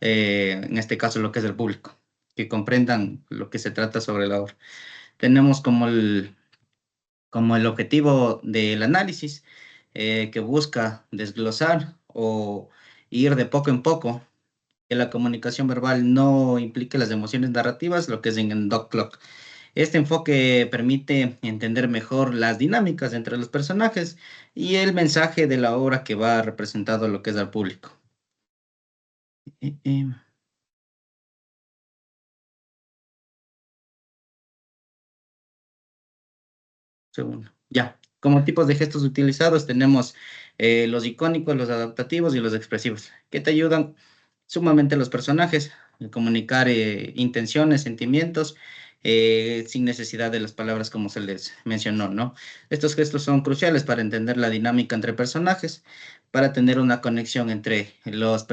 en este caso, lo que es el público, que comprendan lo que se trata sobre la obra. Tenemos como el objetivo del análisis que busca desglosar o ir de poco en poco, que la comunicación verbal no implique las emociones narrativas, lo que es en el dog clock. Este enfoque permite entender mejor las dinámicas entre los personajes y el mensaje de la obra que va representado a lo que es al público. Eh, eh, Segundo. Ya. Como tipos de gestos utilizados tenemos los icónicos, los adaptativos y los expresivos, que te ayudan sumamente a los personajes a comunicar intenciones, sentimientos, sin necesidad de las palabras como se les mencionó, ¿no? Estos gestos son cruciales para entender la dinámica entre personajes, para tener una conexión entre los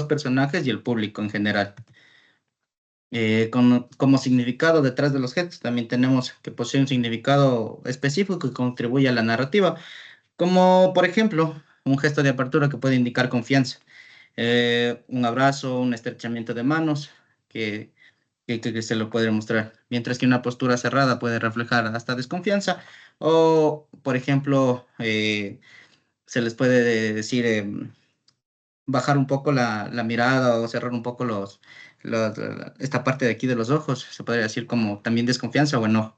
personajes y el público en general. Como significado detrás de los gestos, también tenemos que posee un significado específico que contribuye a la narrativa, como por ejemplo un gesto de apertura que puede indicar confianza, un abrazo, un estrechamiento de manos que se lo puede mostrar, mientras que una postura cerrada puede reflejar hasta desconfianza o, por ejemplo, se les puede decir bajar un poco la mirada o cerrar un poco esta parte de aquí de los ojos, se podría decir como también desconfianza o enojo.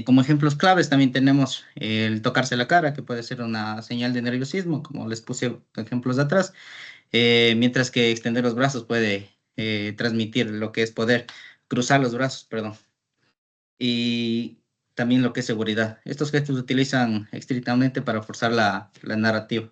Como ejemplos claves también tenemos el tocarse la cara, que puede ser una señal de nerviosismo, como les puse ejemplos de atrás, mientras que extender los brazos puede transmitir lo que es poder, cruzar los brazos, perdón, y también lo que es seguridad. Estos gestos se utilizan estrictamente para forzar la narrativa,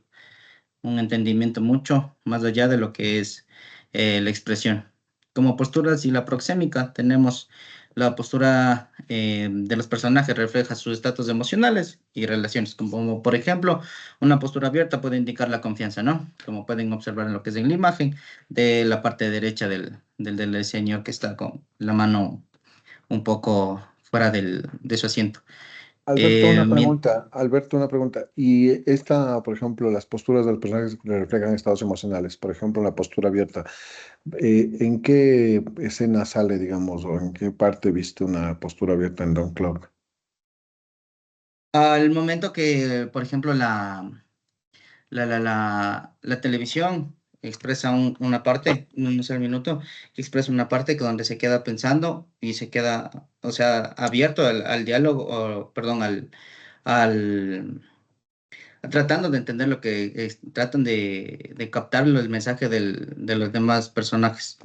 un entendimiento mucho más allá de lo que es la expresión. Como posturas y la proxémica, tenemos la postura de los personajes refleja sus estatus emocionales y relaciones, como por ejemplo, una postura abierta puede indicar la confianza, ¿no? Como pueden observar en lo que es en la imagen de la parte derecha del señor que está con la mano un poco fuera de su asiento. Alberto, una pregunta. Y esta, por ejemplo, las posturas de los personajes que reflejan estados emocionales, por ejemplo, la postura abierta, ¿en qué escena sale, digamos, o en qué parte viste una postura abierta en Don't Clock? Al momento que, por ejemplo, la televisión expresa una parte, no sé el minuto, que expresa una parte que donde se queda pensando y se queda, o sea, abierto al diálogo, o, perdón, al tratando de entender lo que tratan de captar el mensaje de los demás personajes.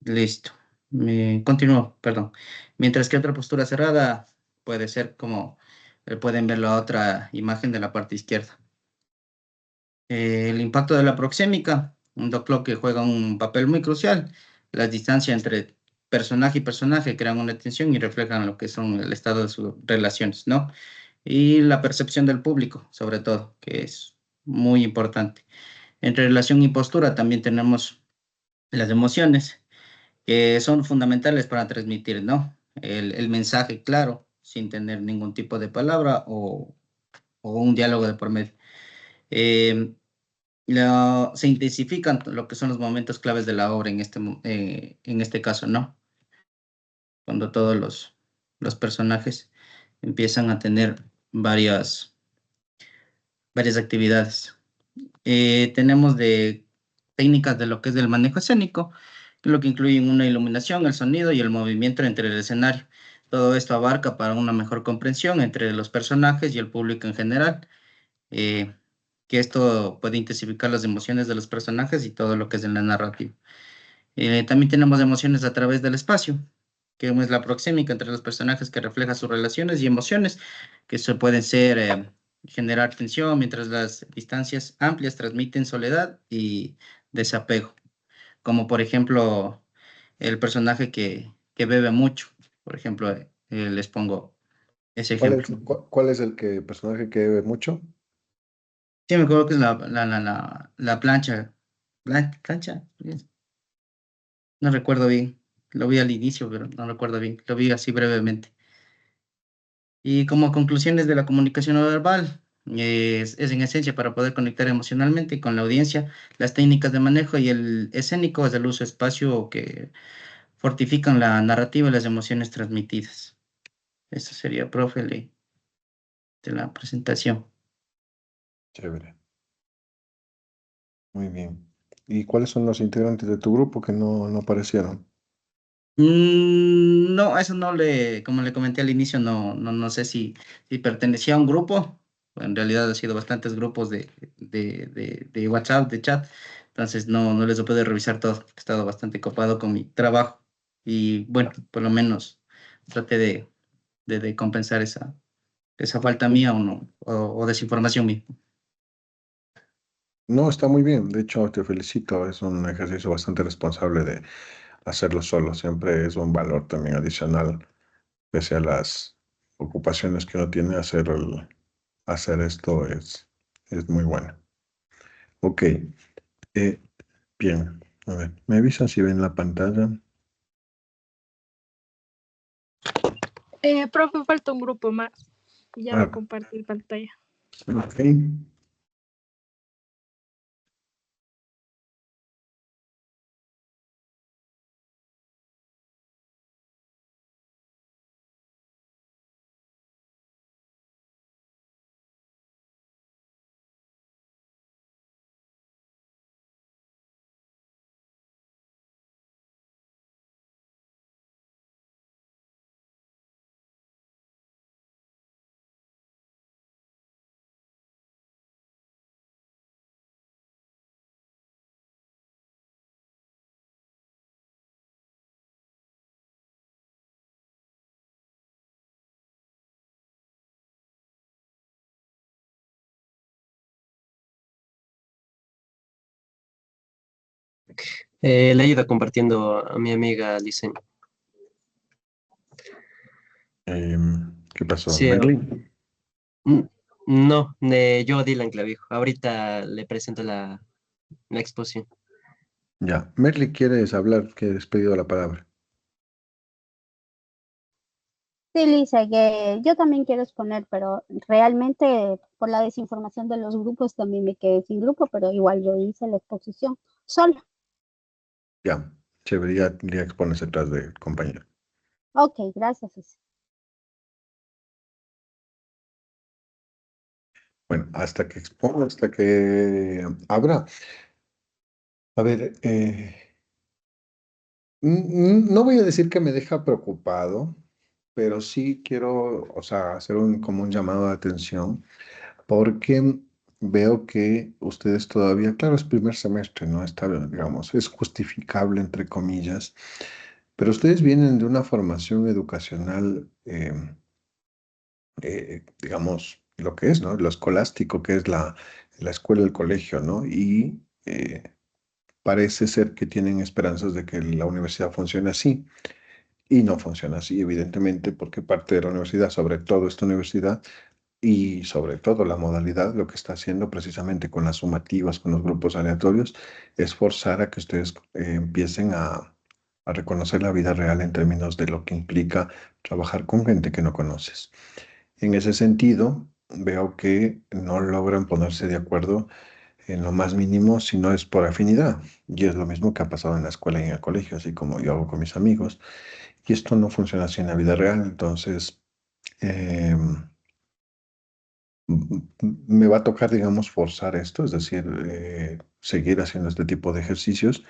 Listo. Continúo, perdón. Mientras que otra postura cerrada puede ser como pueden ver la otra imagen de la parte izquierda. El impacto de la proxémica, un dot que juega un papel muy crucial. La distancia entre personaje y personaje crean una tensión y reflejan lo que son el estado de sus relaciones, ¿no? Y la percepción del público, sobre todo, que es muy importante. Entre relación y postura también tenemos las emociones, que son fundamentales para transmitir, ¿no? El mensaje claro, sin tener ningún tipo de palabra o un diálogo de por medio. Eh, Se intensifican lo que son los momentos claves de la obra en este caso, ¿no? Cuando todos los personajes empiezan a tener varias actividades. Tenemos de técnicas de lo que es del manejo escénico, lo que incluye una iluminación, el sonido y el movimiento entre el escenario. Todo esto abarca para una mejor comprensión entre los personajes y el público en general. eh, que esto puede intensificar las emociones de los personajes y todo lo que es en la narrativa. También tenemos emociones a través del espacio, que es la proxémica entre los personajes que refleja sus relaciones y emociones, que se pueden generar tensión, mientras las distancias amplias transmiten soledad y desapego, como por ejemplo el personaje que bebe mucho. Por ejemplo, les pongo ese ejemplo. ¿Cuál es el personaje que bebe mucho? Sí, me acuerdo que es la plancha. ¿Plancha? No recuerdo bien. Lo vi al inicio, pero no recuerdo bien. Lo vi así brevemente. Y como conclusiones de la comunicación no verbal, es en esencia para poder conectar emocionalmente con la audiencia, las técnicas de manejo y el escénico es el uso de espacio que fortifican la narrativa y las emociones transmitidas. Eso sería, profe, de la presentación. Chévere. Muy bien. ¿Y cuáles son los integrantes de tu grupo que no aparecieron? No, eso no como le comenté al inicio, no sé si pertenecía a un grupo. En realidad ha sido bastantes grupos de WhatsApp, de chat. Entonces no les puedo revisar todo. He estado bastante copado con mi trabajo. Y bueno, por lo menos traté de compensar esa falta mía o desinformación mía. No, está muy bien. De hecho, te felicito. Es un ejercicio bastante responsable de hacerlo solo. Siempre es un valor también adicional, pese a las ocupaciones que uno tiene, hacer esto es muy bueno. Ok. Bien. A ver, ¿me avisan si ven la pantalla? Profe, falta un grupo más. Ya va a Ah, compartir pantalla. ok. Le he ido compartiendo a mi amiga Licen. ¿Qué pasó, Sí, Merlin? no, yo Dylan Clavijo. Ahorita le presento la exposición. Ya. Merlin, ¿quieres hablar? Que has pedido la palabra. Sí, Lisa, que yo también quiero exponer, pero realmente por la desinformación de los grupos también me quedé sin grupo, pero igual yo hice la exposición sola. Ya. Chévere, ya expones detrás del compañero. Ok, gracias. Ceci. Bueno, hasta que exponga, hasta que abra. A ver, no voy a decir que me deja preocupado, pero sí quiero, o sea, hacer como un llamado de atención, porque veo que ustedes todavía, claro, es primer semestre, ¿no? Está, digamos, es justificable, entre comillas, pero ustedes vienen de una formación educacional, digamos, lo que es, ¿no? Lo escolástico, que es la escuela, el colegio, ¿no? Y parece ser que tienen esperanzas de que la universidad funcione así. Y no funciona así, evidentemente, porque parte de la universidad, sobre todo esta universidad, y sobre todo la modalidad, lo que está haciendo precisamente con las sumativas, con los grupos aleatorios, es forzar a que ustedes empiecen a reconocer la vida real en términos de lo que implica trabajar con gente que no conoces. En ese sentido, veo que no logran ponerse de acuerdo en lo más mínimo si no es por afinidad. Y es lo mismo que ha pasado en la escuela y en el colegio, así como yo hago con mis amigos. Y esto no funciona así en la vida real. Entonces, me va a tocar, digamos, forzar esto, es decir, seguir haciendo este tipo de ejercicios.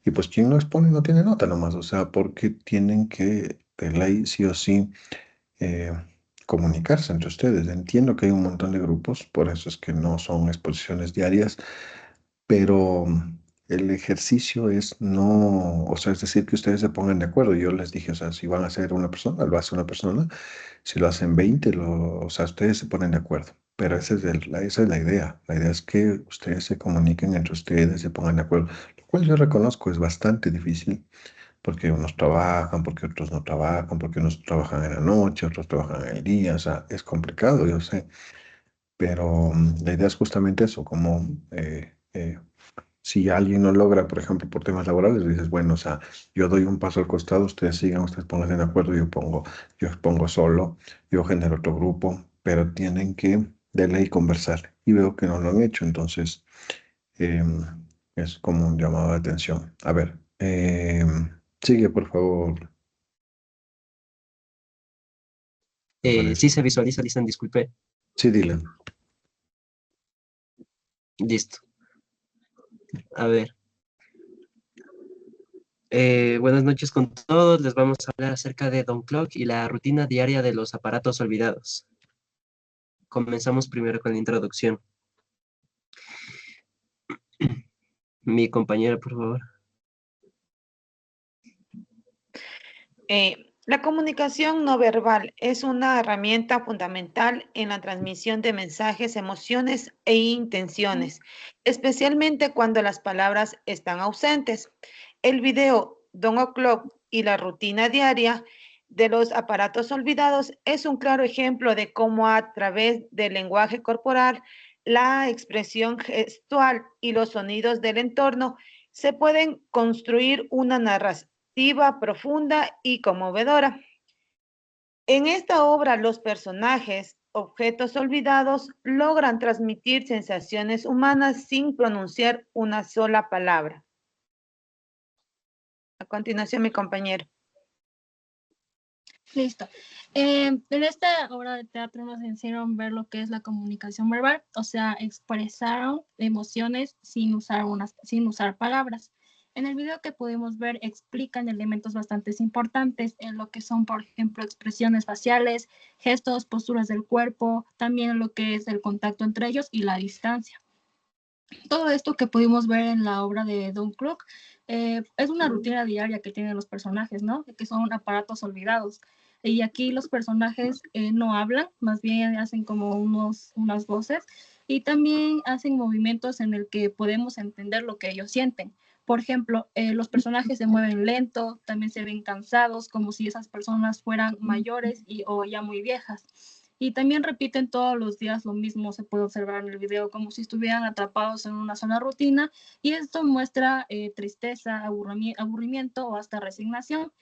Y pues quien no expone no tiene nota nomás, o sea, porque tienen que, de ley, sí o sí, eh, comunicarse entre ustedes. Entiendo que hay un montón de grupos, por eso es que no son exposiciones diarias, pero el ejercicio es no, o sea, es decir, que ustedes se pongan de acuerdo. Yo les dije, o sea, si van a hacer una persona, lo hace una persona, si lo hacen 20, o sea, ustedes se ponen de acuerdo. Pero esa es la idea. La idea es que ustedes se comuniquen entre ustedes, se pongan de acuerdo, lo cual yo reconozco es bastante difícil, porque unos trabajan, porque otros no trabajan, porque unos trabajan en la noche, otros trabajan en el día, o sea, es complicado, yo sé. Pero la idea es justamente eso, como si alguien no logra, por ejemplo, por temas laborales, dices, bueno, o sea, yo doy un paso al costado, ustedes sigan, ustedes pónganse de acuerdo, yo expongo solo, yo genero otro grupo, pero tienen que de ley conversar. Y veo que no lo han hecho, entonces em, es como un llamado de atención. A ver, sigue, por favor. Sí se visualiza, Lisan, disculpe. Sí, Dylan. Listo. A ver. Buenas noches con todos. Les vamos a hablar acerca de Don Clock y la rutina diaria de los aparatos olvidados. Comenzamos primero con la introducción. Mi compañera, por favor. La comunicación no verbal es una herramienta fundamental en la transmisión de mensajes, emociones e intenciones, especialmente cuando las palabras están ausentes. El video Don't O'Clock y la rutina diaria de los aparatos olvidados es un claro ejemplo de cómo a través del lenguaje corporal, la expresión gestual y los sonidos del entorno se pueden construir una narración profunda y conmovedora. En esta obra, los personajes, objetos olvidados, logran transmitir sensaciones humanas sin pronunciar una sola palabra. A continuación, mi compañero. Listo. En esta obra de teatro nos hicieron ver lo que es la comunicación verbal, o sea, expresaron emociones sin usar palabras. En el video que pudimos ver explican elementos bastante importantes en lo que son, por ejemplo, expresiones faciales, gestos, posturas del cuerpo, también lo que es el contacto entre ellos y la distancia. Todo esto que pudimos ver en la obra de Don Clock es una rutina diaria que tienen los personajes, ¿no? Que son aparatos olvidados. Y aquí los personajes no hablan, más bien hacen como unas voces y también hacen movimientos en el que podemos entender lo que ellos sienten. Por ejemplo, los personajes se mueven lento, también se ven cansados, como si esas personas fueran mayores o ya muy viejas. Y también repiten todos los días lo mismo, se puede observar en el video, como si estuvieran atrapados en una sola rutina, y esto muestra tristeza, aburrimiento o hasta resignación.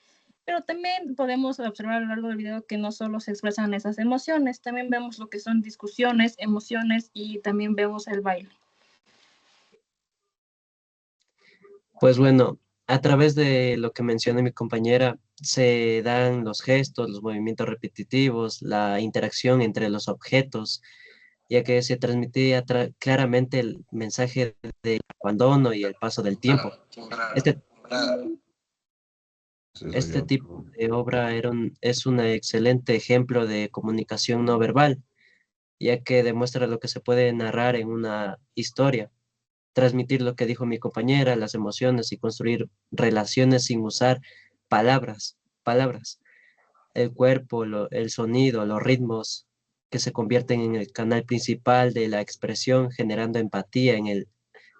Pero también podemos observar a lo largo del video que no solo se expresan esas emociones, también vemos lo que son discusiones, emociones y también vemos el baile. Pues bueno, a través de lo que menciona mi compañera, se dan los gestos, los movimientos repetitivos, la interacción entre los objetos, ya que se transmitía claramente el mensaje del abandono y el paso del tiempo. Este tipo de obra es un excelente ejemplo de comunicación no verbal, ya que demuestra lo que se puede narrar en una historia, transmitir lo que dijo mi compañera, las emociones y construir relaciones sin usar palabras. El cuerpo, el sonido, los ritmos que se convierten en el canal principal de la expresión, generando empatía en el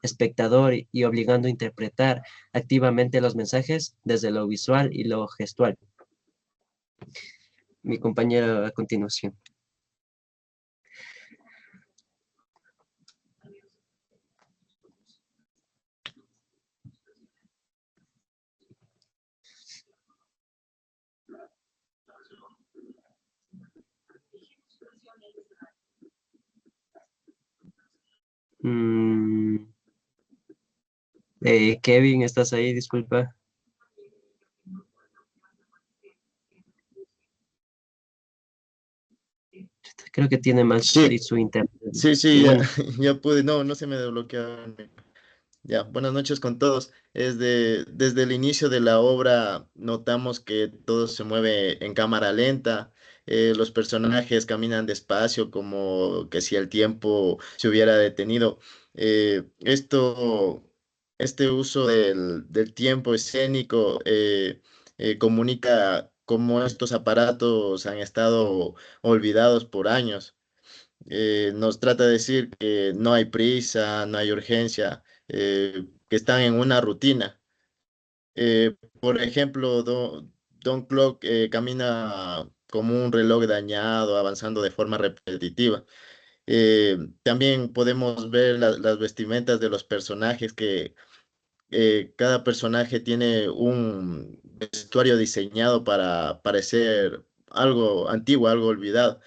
espectador y obligando a interpretar activamente los mensajes desde lo visual y lo gestual. Mi compañera a continuación. Kevin, ¿estás ahí? Disculpa. Creo que tiene mal Sí, su internet. sí, ya, ya pude, no se me desbloqueaba. Ya, buenas noches con todos. Desde el inicio de la obra notamos que todo se mueve en cámara lenta, los personajes caminan despacio, como que si el tiempo se hubiera detenido. Este uso del tiempo escénico comunica cómo estos aparatos han estado olvidados por años. Nos trata de decir que no hay prisa, no hay urgencia, que están en una rutina. Por ejemplo, Don Clock camina como un reloj dañado, avanzando de forma repetitiva. También podemos ver las vestimentas de los personajes, que cada personaje tiene un vestuario diseñado para parecer algo antiguo, algo olvidado.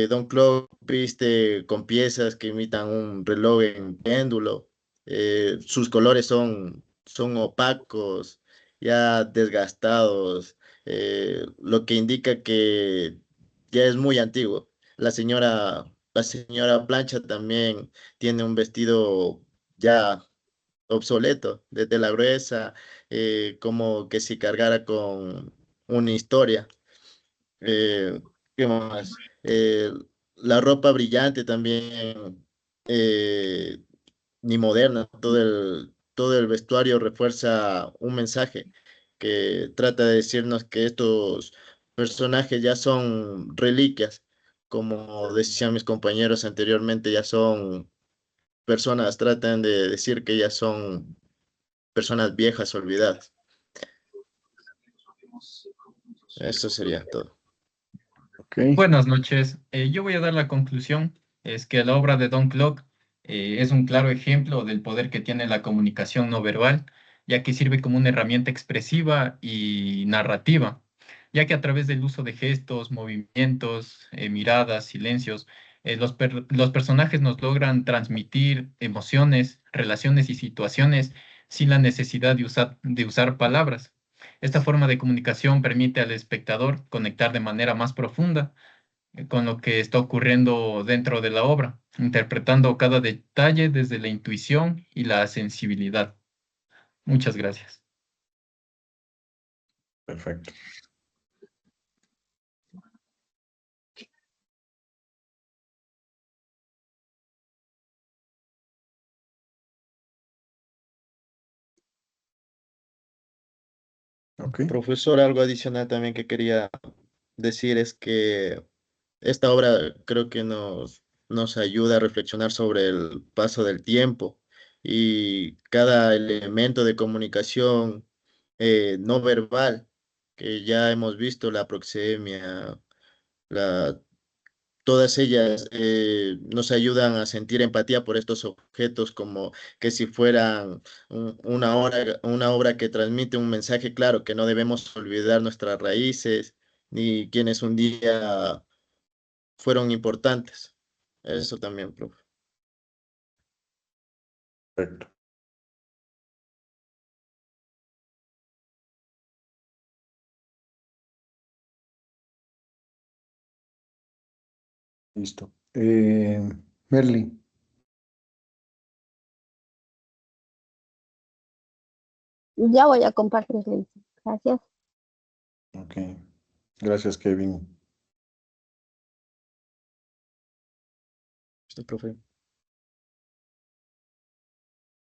Don Clock viste con piezas que imitan un reloj en péndulo. Sus colores son opacos, ya desgastados, lo que indica que ya es muy antiguo. La señora Plancha también tiene un vestido ya obsoleto, de tela gruesa, como que si cargara con una historia. ¿Qué más? La ropa brillante también, eh, ni moderna, todo el vestuario refuerza un mensaje que trata de decirnos que estos personajes ya son reliquias, como decían mis compañeros anteriormente, ya son personas, tratan de decir que ya son personas viejas olvidadas. Eso sería todo. Buenas noches. Yo voy a dar la conclusión. Es que la obra de Don Clock es un claro ejemplo del poder que tiene la comunicación no verbal, ya que sirve como una herramienta expresiva y narrativa, ya que a través del uso de gestos, movimientos, miradas, silencios, los personajes nos logran transmitir emociones, relaciones y situaciones sin la necesidad de usar palabras. Esta forma de comunicación permite al espectador conectar de manera más profunda con lo que está ocurriendo dentro de la obra, interpretando cada detalle desde la intuición y la sensibilidad. Muchas gracias. Perfecto. Ok. Profesor, algo adicional también que quería decir es que esta obra creo que nos ayuda a reflexionar sobre el paso del tiempo y cada elemento de comunicación no verbal, que ya hemos visto, la proxemia, la, todas ellas nos ayudan a sentir empatía por estos objetos, como que si fueran una obra que transmite un mensaje claro, que no debemos olvidar nuestras raíces ni quienes un día fueron importantes. Eso también, profe. Perfecto. Listo. Merly. Ya voy a compartir link. Gracias. Ok. Gracias, Kevin. Profe.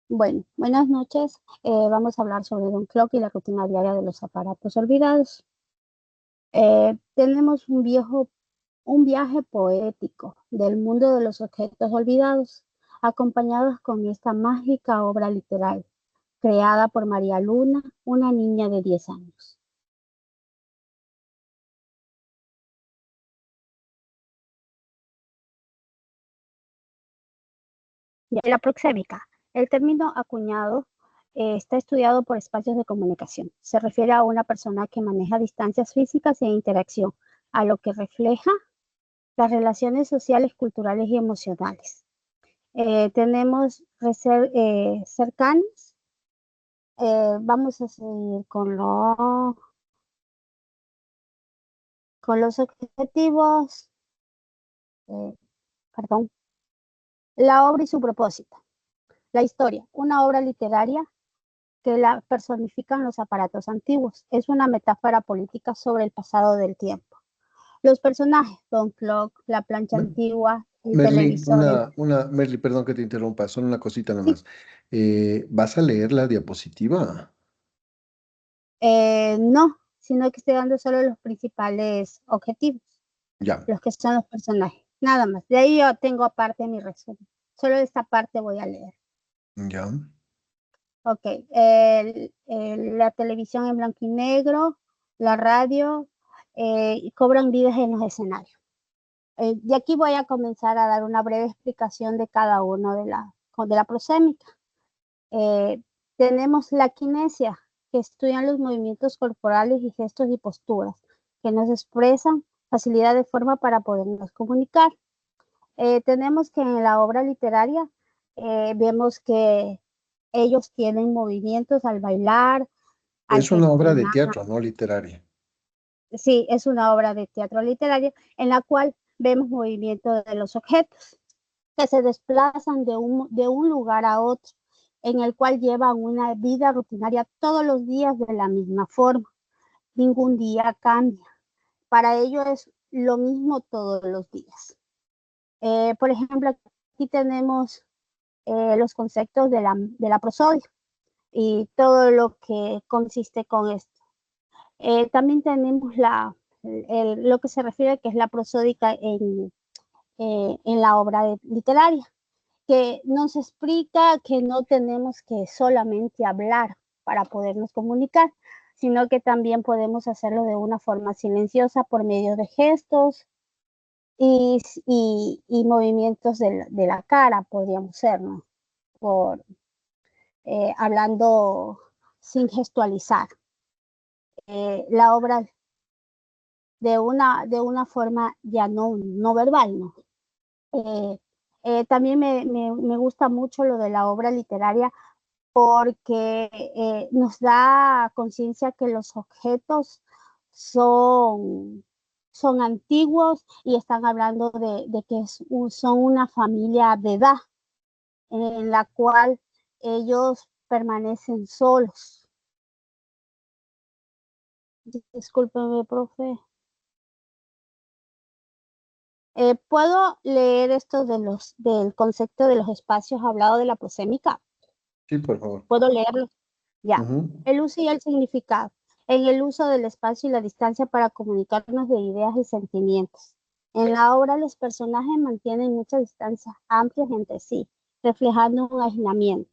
Bueno, buenas noches. Vamos a hablar sobre Don Clock y la rutina diaria de los aparatos olvidados. Tenemos un viejo un viaje poético del mundo de los objetos olvidados, acompañados con esta mágica obra literaria, creada por María Luna, una niña de 10 años. La proxémica. El término acuñado está estudiado por espacios de comunicación. Se refiere a una persona que maneja distancias físicas e interacción, a lo que refleja las relaciones sociales, culturales y emocionales. Tenemos cercanos. Vamos a seguir con los objetivos. Perdón. La obra y su propósito. La historia, una obra literaria que la personifican los aparatos antiguos. Es una metáfora política sobre el pasado del tiempo. Los personajes, Don Clock, la plancha antigua, el Merly, televisor. Merly, perdón que te interrumpa, solo una cosita nomás. ¿Vas a leer la diapositiva? No, sino que estoy dando solo los principales objetivos, Ya. los que son los personajes, nada más. De ahí yo tengo aparte mi resumen. Solo esta parte voy a leer. Ya. Ok, la televisión en blanco y negro, la radio, cobran vidas en los escenarios. Y aquí voy a comenzar a dar una breve explicación de cada uno de la prosémica. Tenemos la kinesia, que estudian los movimientos corporales y gestos y posturas, que nos expresan facilidad de forma para podernos comunicar. Tenemos que en la obra literaria vemos que ellos tienen movimientos al bailar, al Es una obra de gestionar. teatro, no literaria. Sí, es una obra de teatro literaria en la cual vemos movimiento de los objetos que se desplazan de un lugar a otro, en el cual llevan una vida rutinaria todos los días de la misma forma. Ningún día cambia. Para ello es lo mismo todos los días. Por ejemplo, aquí tenemos los conceptos de la prosodia y todo lo que consiste con esto. También tenemos lo que se refiere que es la prosódica en la obra literaria, que nos explica que no tenemos que solamente hablar para podernos comunicar, sino que también podemos hacerlo de una forma silenciosa por medio de gestos y movimientos de la cara, podríamos ser, ¿no? Hablando sin gestualizar. La obra de una forma ya no verbal, ¿no? También me gusta mucho lo de la obra literaria porque nos da conciencia que los objetos son antiguos y están hablando de que son una familia de edad en la cual ellos permanecen solos. Discúlpeme, profe. ¿Puedo leer esto del concepto de los espacios hablado de la prosémica? Sí, por favor. ¿Puedo leerlo? Ya. El uso y el significado. En el uso del espacio y la distancia para comunicarnos de ideas y sentimientos. En la obra los personajes mantienen muchas distancias amplias entre sí, reflejando un aislamiento.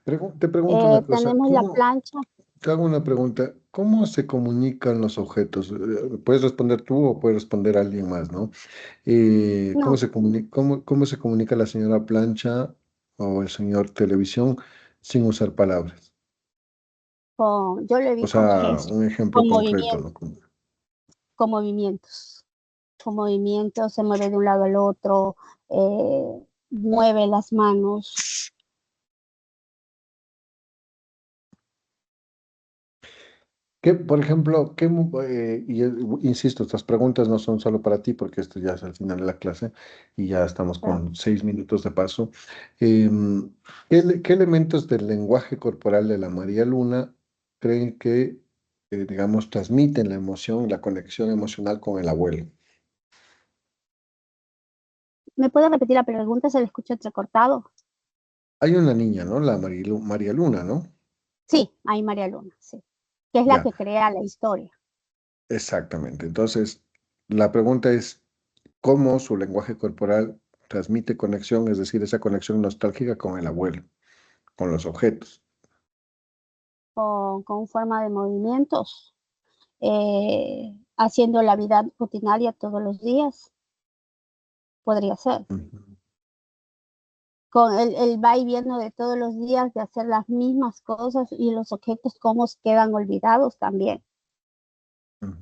Te pregunto una cosa. Tenemos la plancha. Te hago una pregunta. ¿Cómo se comunican los objetos? Puedes responder tú o puedes responder alguien más, ¿no? No. ¿Cómo se comunica la señora plancha o el señor televisión sin usar palabras? Yo le vi O sea, con gestos, un ejemplo con concreto, ¿no? Con movimientos. Con movimientos, se mueve de un lado al otro, mueve las manos. Por ejemplo, insisto, estas preguntas no son solo para ti, porque esto ya es al final de la clase y ya estamos con 6 minutos de paso. ¿Qué elementos del lenguaje corporal de la María Luna creen que, digamos, transmiten la emoción, la conexión emocional con el abuelo? ¿Me puede repetir la pregunta? Se le escucha entrecortado. Hay una niña, ¿no? La María Luna, ¿no? Sí, hay María Luna, sí. que es la Ya, que crea la historia. exactamente. Entonces, la pregunta es, ¿cómo su lenguaje corporal transmite conexión, es decir, esa conexión nostálgica con el abuelo, con los objetos? Con forma de movimientos, haciendo la vida rutinaria todos los días, podría ser. Con el va y viene de todos los días de hacer las mismas cosas y los objetos cómo quedan olvidados también.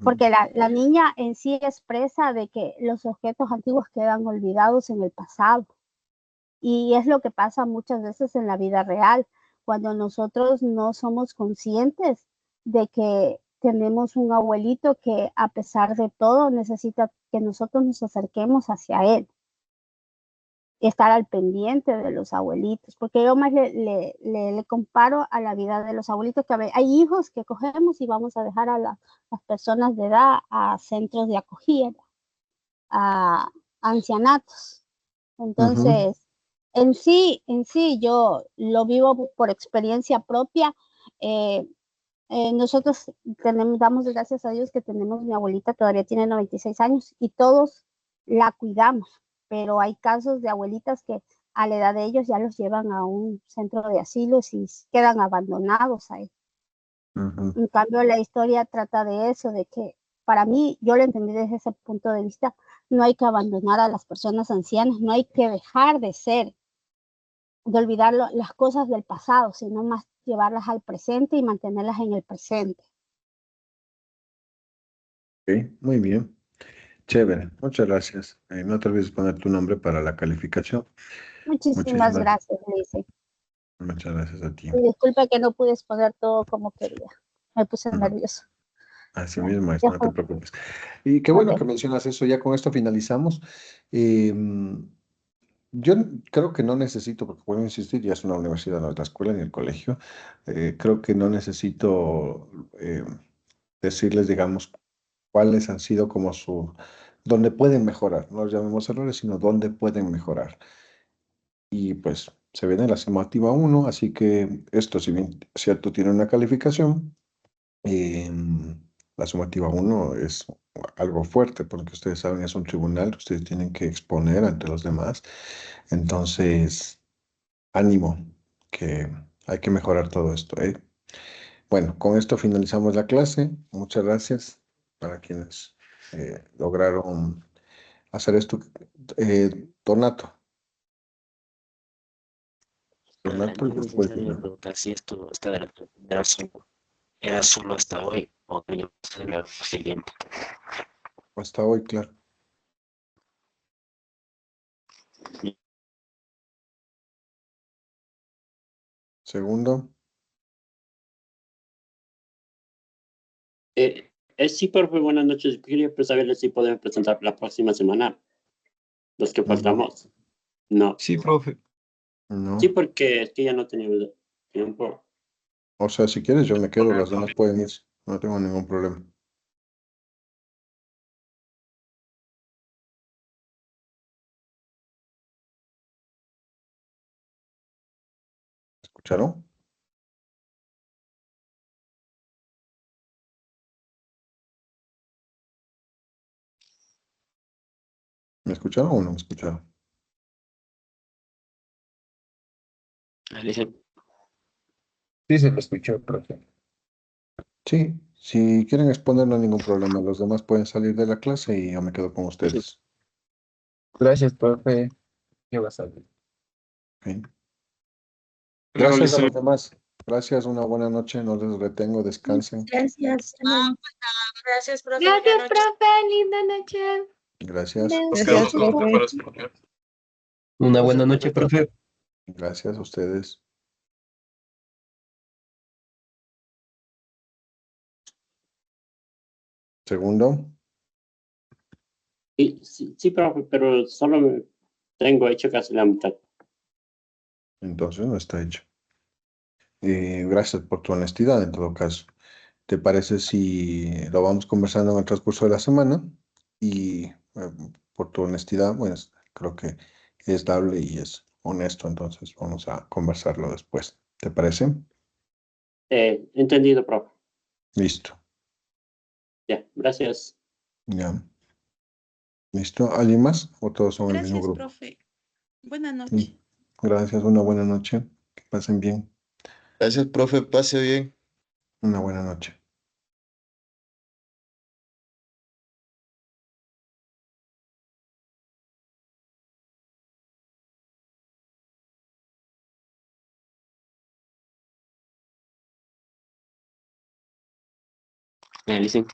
Porque la niña en sí expresa de que los objetos antiguos quedan olvidados en el pasado. Y es lo que pasa muchas veces en la vida real, cuando nosotros no somos conscientes de que tenemos un abuelito que a pesar de todo necesita que nosotros nos acerquemos hacia él. Estar al pendiente de los abuelitos, porque yo más le comparo a la vida de los abuelitos, que hay hijos que cogemos y vamos a dejar a las personas de edad a centros de acogida, a ancianatos. Entonces, en sí, yo lo vivo por experiencia propia. Nosotros damos gracias a Dios que tenemos, mi abuelita todavía tiene 96 años y todos la cuidamos, pero hay casos de abuelitas que a la edad de ellos ya los llevan a un centro de asilos y quedan abandonados ahí. En cambio, la historia trata de eso, de que para mí, yo lo entendí desde ese punto de vista, no hay que abandonar a las personas ancianas, no hay que dejar de olvidar las cosas del pasado, sino más llevarlas al presente y mantenerlas en el presente. Ok, muy bien. Chévere, muchas gracias. No te olvides poner tu nombre para la calificación. Muchísimas gracias, Lice. Muchas gracias a ti. Y disculpa que no pude exponer todo como quería. Me puse nerviosa. Así mismo es, no te preocupes. Y qué bueno que mencionas eso, ya con esto finalizamos. Yo creo que no necesito, porque puedo insistir, ya es una universidad, no es la escuela ni el colegio, creo que no necesito decirles, digamos, cuáles han sido como donde pueden mejorar, no los llamemos errores, sino donde pueden mejorar. Y pues se viene la sumativa 1, así que esto, si bien cierto, tiene una calificación, la sumativa 1 es algo fuerte, porque ustedes saben, es un tribunal, ustedes tienen que exponer ante los demás. Entonces, ánimo, que hay que mejorar todo esto, ¿eh? Bueno, con esto finalizamos la clase. Muchas gracias para quienes lograron hacer esto. Donato. Donato, después de... preguntar si esto está de la era solo hasta hoy o que ya se siguiente. Hasta hoy, claro. Segundo. Sí, profe, buenas noches. Quería saber si podemos presentar la próxima semana los que faltamos. No. Sí, profe. No. Sí, porque es que ya no tenemos tiempo. O sea, si quieres yo me quedo, las demás pueden ir. No tengo ningún problema. ¿Escucharon? ¿Me escucharon o no me escucharon? Sí, se lo escuchó, profe. Sí, si quieren exponer no hay ningún problema. Los demás pueden salir de la clase y yo me quedo con ustedes. Gracias, profe. ¿Qué vas a ver? Okay. Gracias a los demás. Gracias, una buena noche. No les retengo, descansen. Gracias. Gracias, profe. Gracias, profe. Linda noche. Gracias. Gracias, profe. Una buena noche, profe. Gracias a ustedes. Segundo. Sí, profe, pero solo tengo hecho casi la mitad. Entonces no está hecho. Gracias por tu honestidad en todo caso. ¿Te parece si lo vamos conversando en el transcurso de la semana? Y por tu honestidad, pues creo que es dable y es honesto, entonces vamos a conversarlo después. ¿Te parece? Entendido, profe. Listo. Ya, gracias. Ya. ¿Listo? ¿Alguien más? ¿O todos son el mismo Gracias, grupo? profe. Buenas Sí. noches. Gracias, una buena noche. Que pasen bien. Gracias, profe, pase bien. Una buena noche. Analicen.